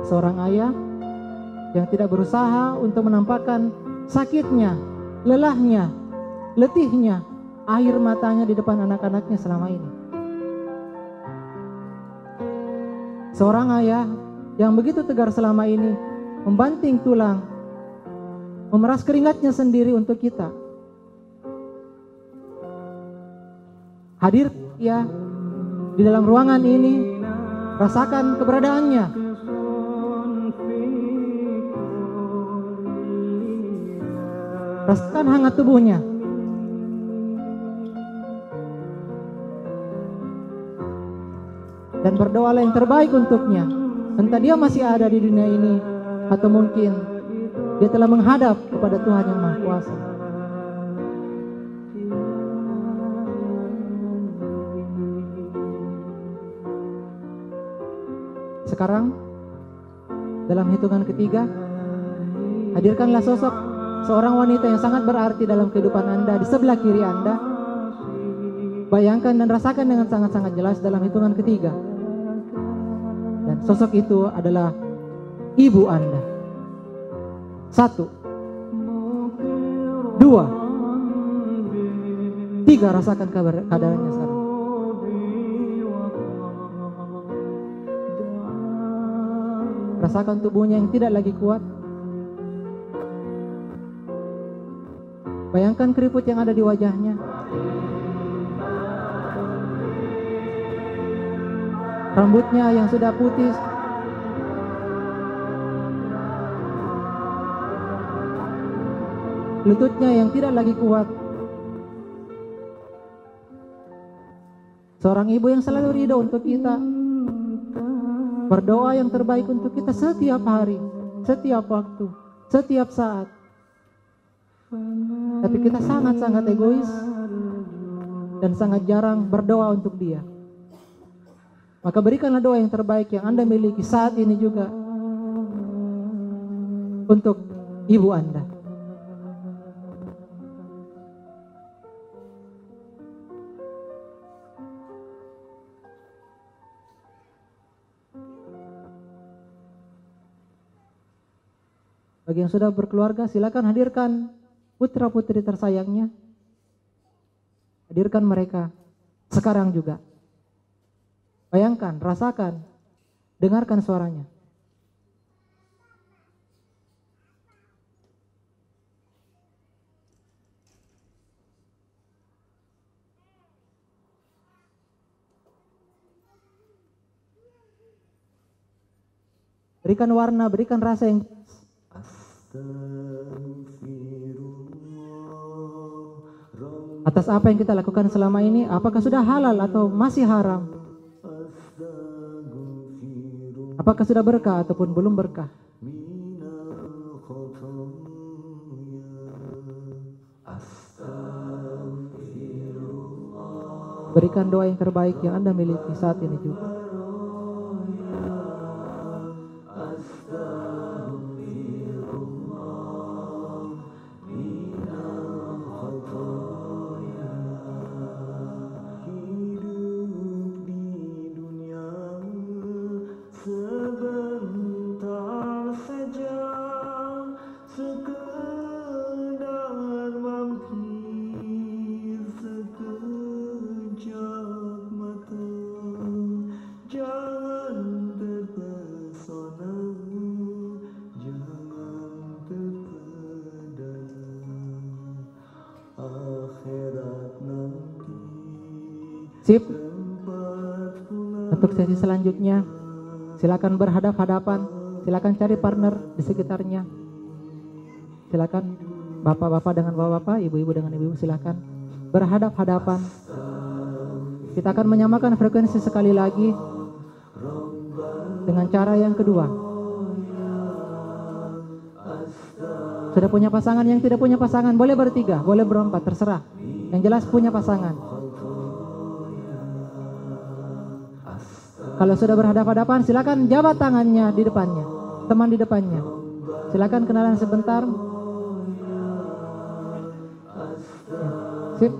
Seorang ayah yang tidak berusaha untuk menampakkan sakitnya, lelahnya, letihnya, air matanya di depan anak-anaknya selama ini. Seorang ayah yang begitu tegar selama ini, membanting tulang, memeras keringatnya sendiri untuk kita. Hadir ya di dalam ruangan ini, rasakan keberadaannya. Rasakan hangat tubuhnya. Dan berdoalah yang terbaik untuknya. Entah dia masih ada di dunia ini, atau mungkin dia telah menghadap kepada Tuhan yang Maha Kuasa. sekarang dalam hitungan ketiga, hadirkanlah sosok seorang wanita yang sangat berarti dalam kehidupan Anda di sebelah kiri Anda. Bayangkan dan rasakan dengan sangat-sangat jelas dalam hitungan ketiga. Dan sosok itu adalah ibu Anda. 1, 2, 3, rasakan keadaannya sekarang. Rasakan tubuhnya yang tidak lagi kuat. Bayangkan keriput yang ada di wajahnya. Rambutnya yang sudah putih. Lututnya yang tidak lagi kuat. Seorang ibu yang selalu ridho untuk kita, berdoa yang terbaik untuk kita setiap hari, setiap waktu, setiap saat. Tapi kita sangat-sangat egois dan sangat jarang berdoa untuk dia. Maka berikanlah doa yang terbaik yang Anda miliki saat ini juga untuk ibu Anda. Bagi yang sudah berkeluarga, silakan hadirkan putra-putri tersayangnya. Hadirkan mereka sekarang juga. Bayangkan, rasakan, dengarkan suaranya. Berikan warna, berikan rasa yang atas apa yang kita lakukan selama ini, apakah sudah halal atau masih haram? Apakah sudah berkah ataupun belum berkah? Berikan doa yang terbaik yang Anda miliki saat ini juga. Sip. Untuk sesi selanjutnya, silakan berhadap-hadapan, silakan cari partner di sekitarnya. Silakan bapak-bapak dengan bapak-bapak, ibu-ibu dengan ibu-ibu, silakan berhadap-hadapan. Kita akan menyamakan frekuensi sekali lagi dengan cara yang kedua. Sudah punya pasangan, yang tidak punya pasangan boleh bertiga, boleh berempat, terserah. Yang jelas punya pasangan. Kalau sudah berhadapan-hadapan, silakan jabat tangannya di depannya, teman di depannya. Silakan kenalan sebentar. Sip.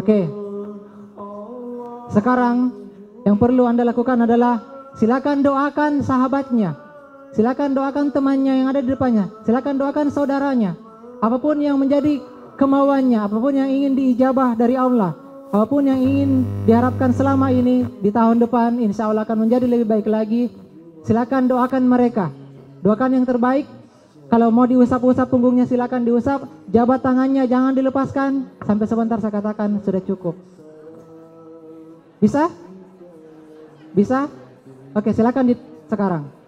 Oke. Sekarang yang perlu Anda lakukan adalah silakan doakan sahabatnya. Silakan doakan temannya yang ada di depannya. Silakan doakan saudaranya. Apapun yang menjadi kemauannya, apapun yang ingin diijabah dari Allah, apapun yang ingin diharapkan selama ini, di tahun depan insya Allah akan menjadi lebih baik lagi. Silakan doakan mereka. Doakan yang terbaik. Kalau mau diusap-usap punggungnya silakan diusap. Jabat tangannya jangan dilepaskan. Sampai sebentar saya katakan sudah cukup. Bisa? Bisa? Oke, silakan sekarang.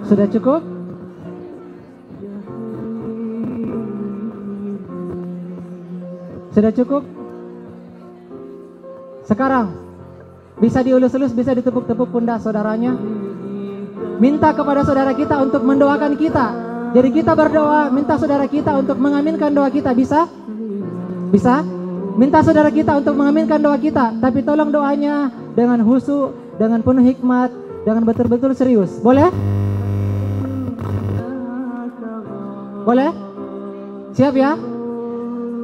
Sudah cukup? Sudah cukup? Sekarang bisa diulus-ulus, bisa ditepuk-tepuk pundak saudaranya. Minta kepada saudara kita untuk mendoakan kita. Jadi kita berdoa, minta saudara kita untuk mengaminkan doa kita. Bisa? Bisa? Minta saudara kita untuk mengaminkan doa kita. Tapi tolong doanya dengan khusyuk, dengan penuh hikmat, dengan betul-betul serius. Boleh? Boleh? Siap ya?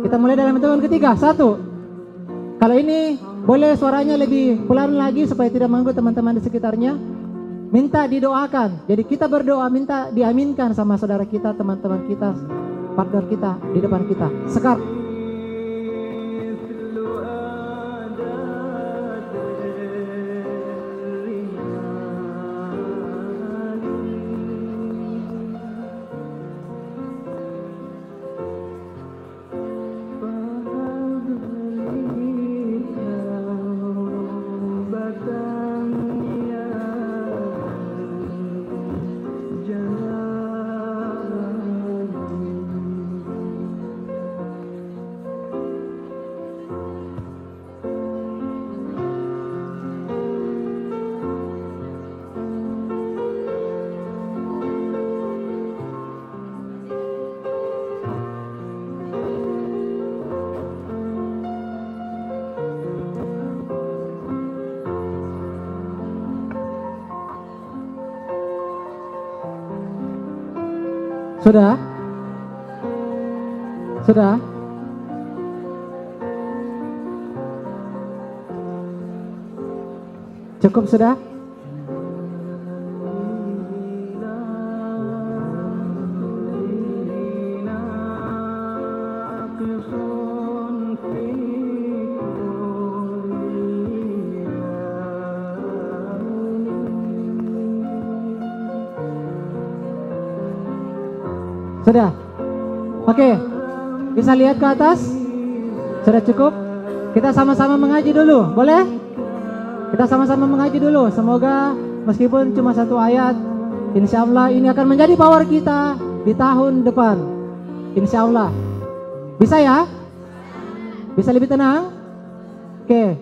Kita mulai dalam hitungan ketiga. 1. Kalau ini boleh suaranya lebih pelan lagi supaya tidak mengganggu teman-teman di sekitarnya. Minta didoakan. Jadi kita berdoa minta diaminkan sama saudara kita, teman-teman kita, partner kita di depan kita. Sekarang. Sudah? Sudah? Cukup sudah? Sudah? Oke. Bisa lihat ke atas? Sudah cukup? Kita sama-sama mengaji dulu, boleh? Kita sama-sama mengaji dulu. Semoga meskipun cuma 1 ayat, insya Allah ini akan menjadi power kita di tahun depan. Insya Allah. Bisa ya? Bisa lebih tenang? Oke.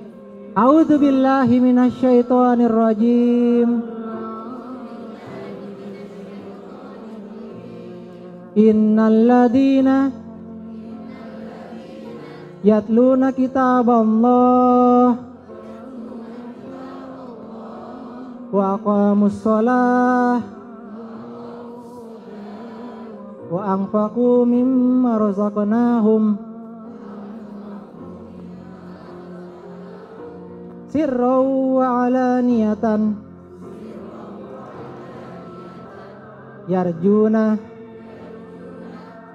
A'udzubillahi minasyaitonirrajim. Innalladzina yatluna kitaballah wa aqamus shalah wa anfaqu mimma razaqnahum sirran wa alaniyatan yarjuna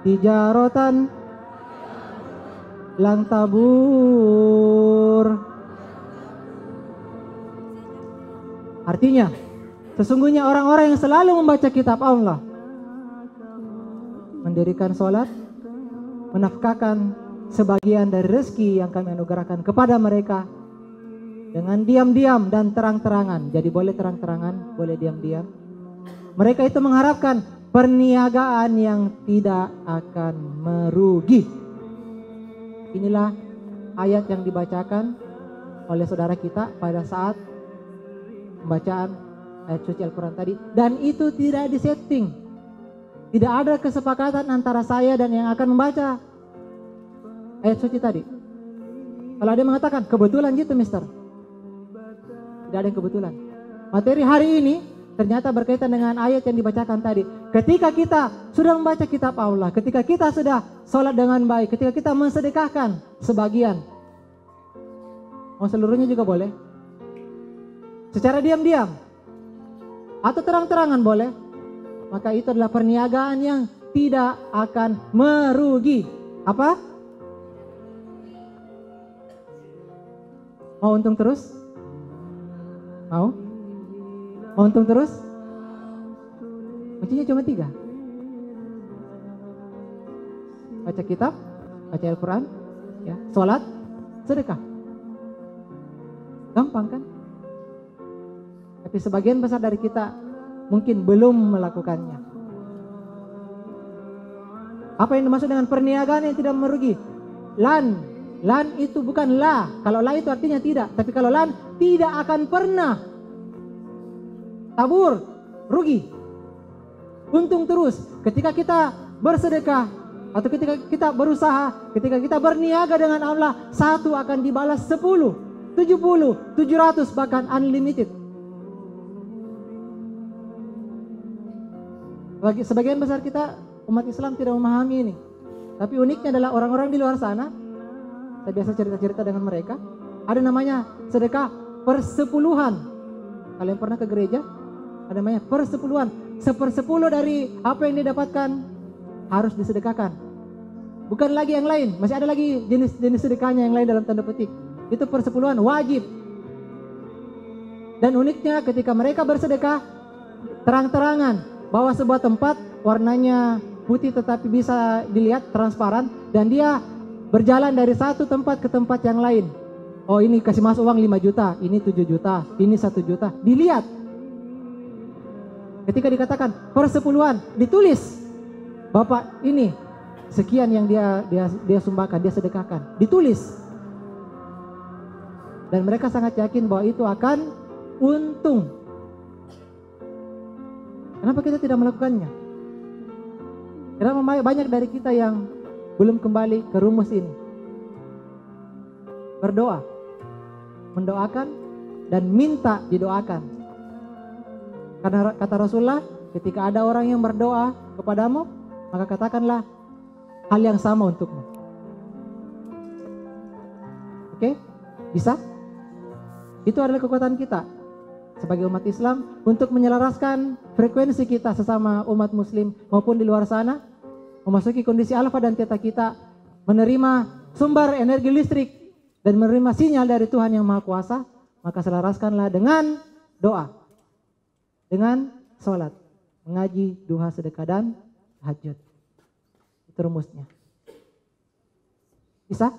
tijaratan lan tabur. Artinya, sesungguhnya orang-orang yang selalu membaca kitab Allah, mendirikan sholat, menafkahkan sebagian dari rezeki yang kami anugerahkan kepada mereka dengan diam-diam dan terang-terangan. Jadi boleh terang-terangan, boleh diam-diam. Mereka itu mengharapkan perniagaan yang tidak akan merugi. Inilah ayat yang dibacakan oleh saudara kita pada saat pembacaan ayat suci Al-Quran tadi. Dan itu tidak disetting. Tidak ada kesepakatan antara saya dan yang akan membaca ayat suci tadi. Kalau ada yang mengatakan, kebetulan gitu mister. Tidak ada yang kebetulan. Materi hari ini ternyata berkaitan dengan ayat yang dibacakan tadi. Ketika kita sudah membaca kitab Allah, ketika kita sudah sholat dengan baik, ketika kita mensedekahkan sebagian, mau seluruhnya juga boleh, secara diam-diam atau terang-terangan boleh, maka itu adalah perniagaan yang tidak akan merugi. Apa? Mau untung terus? Mau? Mau untung terus? Kuncinya cuma 3. Baca kitab, baca Al-Quran, ya, sholat, sedekah. Gampang kan? Tapi sebagian besar dari kita mungkin belum melakukannya. Apa yang dimaksud dengan perniagaan yang tidak merugi? Lan itu bukan la. Kalau la itu artinya tidak, tapi kalau lan tidak akan pernah tabur, rugi, untung terus. Ketika kita bersedekah atau ketika kita berusaha, ketika kita berniaga dengan Allah, satu akan dibalas 10, 70, 700 bahkan unlimited. Sebagian besar kita umat Islam tidak memahami ini. Tapi uniknya adalah orang-orang di luar sana, saya biasa cerita-cerita dengan mereka, ada namanya sedekah persepuluhan. Kalian pernah ke gereja? Ada namanya persepuluhan. 1/10 dari apa yang didapatkan harus disedekahkan. Bukan lagi yang lain, masih ada lagi jenis-jenis sedekahnya yang lain dalam tanda petik. Itu persepuluhan wajib. Dan uniknya ketika mereka bersedekah, terang-terangan bahwa sebuah tempat warnanya putih tetapi bisa dilihat transparan, dan dia berjalan dari satu tempat ke tempat yang lain. Oh, ini kasih masuk uang 5 juta, ini 7 juta, ini 1 juta. Dilihat. Ketika dikatakan persepuluhan, ditulis Bapak ini sekian yang dia sumbangkan, dia sedekahkan, ditulis. Dan mereka sangat yakin bahwa itu akan untung. Kenapa kita tidak melakukannya? Kenapa banyak dari kita yang belum kembali ke rumus ini? Berdoa, mendoakan, dan minta didoakan. Karena kata Rasulullah, ketika ada orang yang berdoa kepadamu, maka katakanlah hal yang sama untukmu. Oke? Bisa? Itu adalah kekuatan kita sebagai umat Islam untuk menyelaraskan frekuensi kita sesama umat muslim maupun di luar sana, memasuki kondisi alfa dan theta kita, menerima sumber energi listrik dan menerima sinyal dari Tuhan yang Maha Kuasa. Maka selaraskanlah dengan doa, dengan sholat, mengaji, duha, sedekah, dan tahajud. Itu rumusnya. Bisa?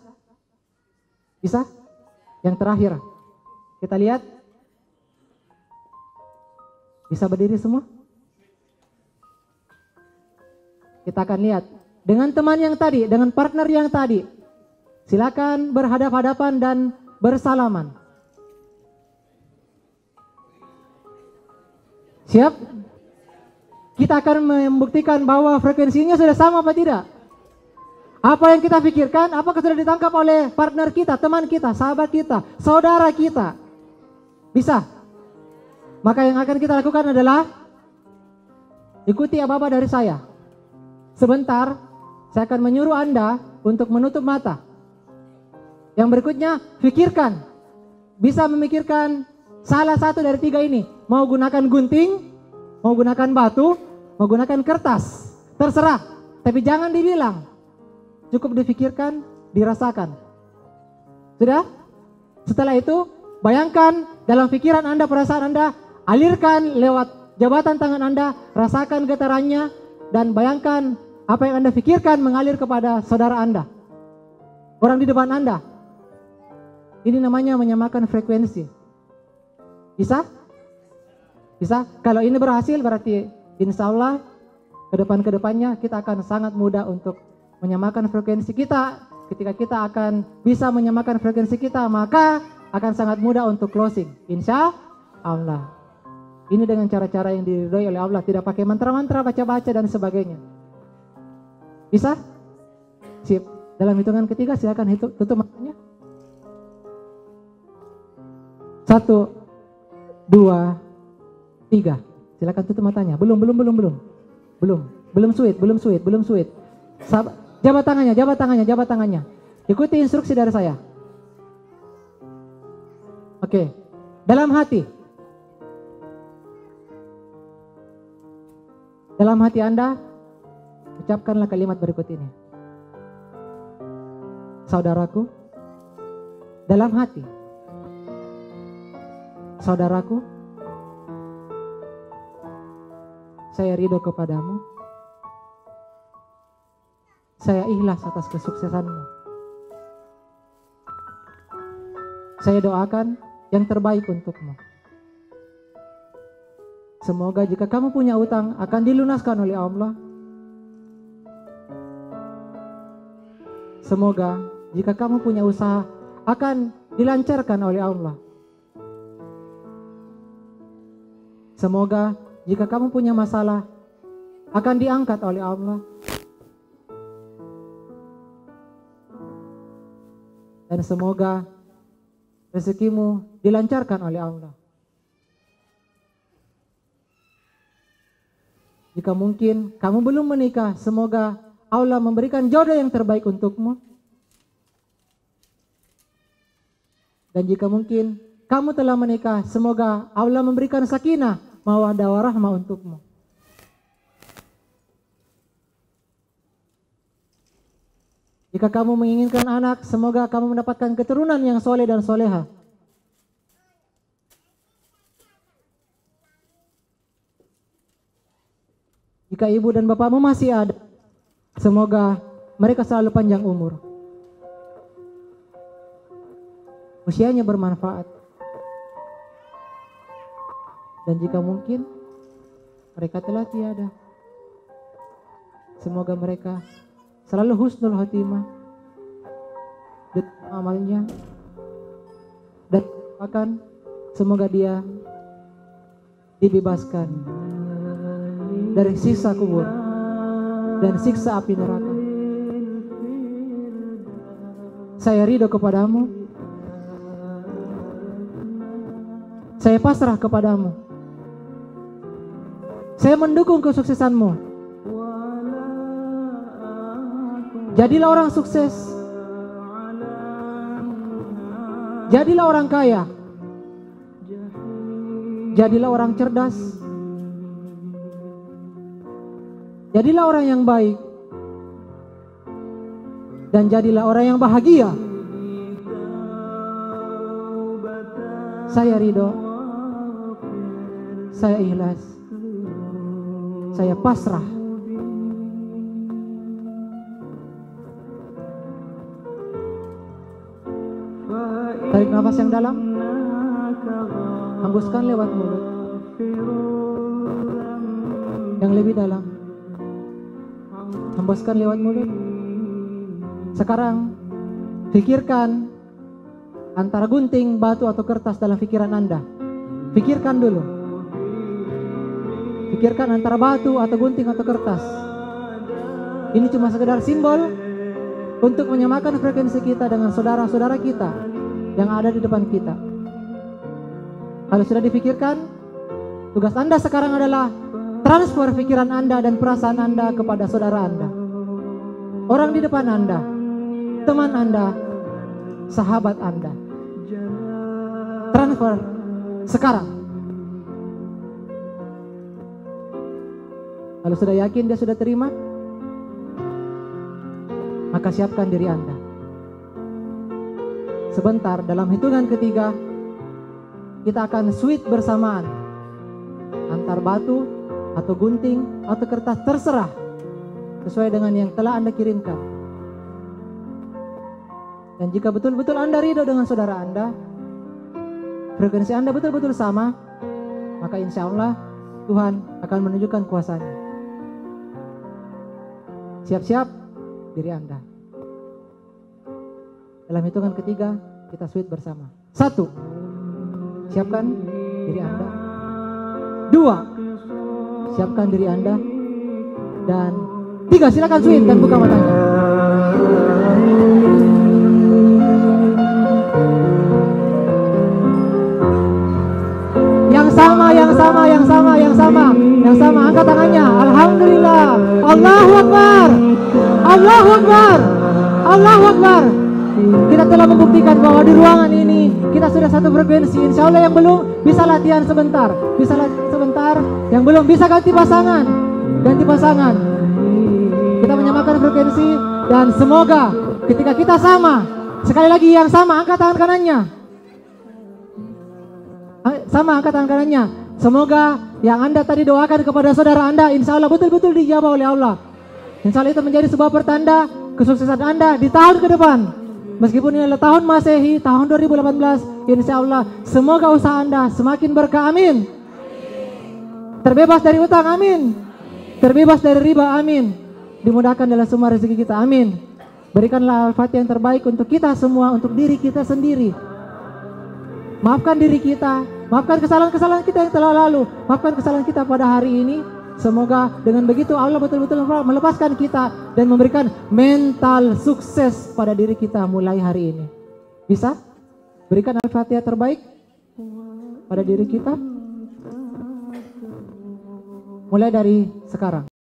Bisa? Yang terakhir, kita lihat. Bisa berdiri semua? Kita akan lihat. Dengan teman yang tadi, dengan partner yang tadi, silakan berhadap-hadapan dan bersalaman. Siap? Kita akan membuktikan bahwa frekuensinya sudah sama apa tidak. Apa yang kita pikirkan, apakah sudah ditangkap oleh partner kita, teman kita, sahabat kita, saudara kita? Bisa? Maka yang akan kita lakukan adalah ikuti aba-aba dari saya. Sebentar, saya akan menyuruh Anda untuk menutup mata. Yang berikutnya, pikirkan. Bisa memikirkan salah satu dari 3 ini. Mau gunakan gunting, mau gunakan batu, mau gunakan kertas. Terserah, tapi jangan dibilang. Cukup difikirkan, dirasakan. Sudah? Setelah itu, bayangkan dalam pikiran Anda, perasaan Anda, alirkan lewat jabatan tangan Anda, rasakan getarannya, dan bayangkan apa yang Anda pikirkan mengalir kepada saudara Anda, orang di depan Anda. Ini namanya menyamakan frekuensi. Bisa? Bisa? Kalau ini berhasil berarti insya Allah kedepannya kita akan sangat mudah untuk menyamakan frekuensi kita. Ketika kita akan bisa menyamakan frekuensi kita, maka akan sangat mudah untuk closing. Insya Allah. Ini dengan cara-cara yang diridhoi oleh Allah, tidak pakai mantra-mantra, baca-baca dan sebagainya. Bisa? Sip. Dalam hitungan ketiga silakan tutup matanya. 1, 2, 3. Silakan tutup matanya. Belum. Belum sweet. Jabat tangannya. Ikuti instruksi dari saya. Oke. Dalam hati Anda, ucapkanlah kalimat berikut ini. Saudaraku, dalam hati. Saudaraku, saya ridho kepadamu. Saya ikhlas atas kesuksesanmu. Saya doakan yang terbaik untukmu. Semoga jika kamu punya utang akan dilunaskan oleh Allah. Semoga jika kamu punya usaha akan dilancarkan oleh Allah. Semoga jika kamu punya masalah akan diangkat oleh Allah. Dan semoga rezekimu dilancarkan oleh Allah. Jika mungkin kamu belum menikah, semoga Allah memberikan jodoh yang terbaik untukmu. Dan jika mungkin kamu telah menikah, semoga Allah memberikan sakinah, mawaddah warahmah untukmu. Jika kamu menginginkan anak, semoga kamu mendapatkan keturunan yang soleh dan soleha. Jika ibu dan bapakmu masih ada, semoga mereka selalu panjang umur. Usianya bermanfaat. Dan jika mungkin mereka telah tiada, semoga mereka selalu husnul khotimah di amalnya, dan akan semoga dia dibebaskan dari siksa kubur dan siksa api neraka. Saya ridho kepadamu, saya pasrah kepadamu, saya mendukung kesuksesanmu. Jadilah orang sukses, jadilah orang kaya, jadilah orang cerdas, jadilah orang yang baik, dan jadilah orang yang bahagia. Saya ridho, saya ikhlas, saya pasrah. Tarik nafas yang dalam, hembuskan lewat mulut. Yang lebih dalam, hembuskan lewat mulut. Sekarang pikirkan antara gunting, batu atau kertas dalam pikiran Anda. Pikirkan dulu. Pikirkan antara batu atau gunting atau kertas. Ini cuma sekedar simbol untuk menyamakan frekuensi kita dengan saudara-saudara kita yang ada di depan kita. Kalau sudah dipikirkan, tugas Anda sekarang adalah transfer pikiran Anda dan perasaan Anda kepada saudara Anda, orang di depan Anda, teman Anda, sahabat Anda. Transfer sekarang. Kalau sudah yakin dia sudah terima, maka siapkan diri Anda. Sebentar, dalam hitungan ketiga, kita akan switch bersamaan antar batu atau gunting atau kertas, terserah sesuai dengan yang telah Anda kirimkan. Dan jika betul-betul Anda ridho dengan saudara Anda, frekuensi Anda betul-betul sama, maka insya Allah Tuhan akan menunjukkan kuasanya. Siap-siap diri Anda. Dalam hitungan ketiga, kita switch bersama. 1, siapkan diri Anda. 2, siapkan diri Anda. Dan 3, silakan switch dan buka matanya. Yang sama, angkat tangannya. Alhamdulillah. Allahu Akbar. Allahu Akbar. Allahu Akbar. Kita telah membuktikan bahwa di ruangan ini kita sudah satu frekuensi. Insya Allah yang belum bisa latihan sebentar, yang belum bisa ganti pasangan. Kita menyamakan frekuensi dan semoga ketika kita sama, sekali lagi yang sama, angkat tangan kanannya. Sama, angkat tangan kanannya. Semoga yang Anda tadi doakan kepada saudara Anda, insya Allah betul-betul dijawab oleh Allah. Insya Allah itu menjadi sebuah pertanda kesuksesan Anda di tahun ke depan. Meskipun ini adalah tahun Masehi, tahun 2018, insya Allah semoga usaha Anda semakin berkah, amin. Terbebas dari utang, amin. Terbebas dari riba, amin. Dimudahkan dalam semua rezeki kita, amin. Berikanlah Al-Fatihah yang terbaik untuk kita semua, untuk diri kita sendiri. Maafkan diri kita, maafkan kesalahan-kesalahan kita yang telah lalu, maafkan kesalahan kita pada hari ini. Semoga dengan begitu Allah betul-betul melepaskan kita dan memberikan mental sukses pada diri kita mulai hari ini. Bisa? Berikan Al-Fatihah terbaik pada diri kita mulai dari sekarang.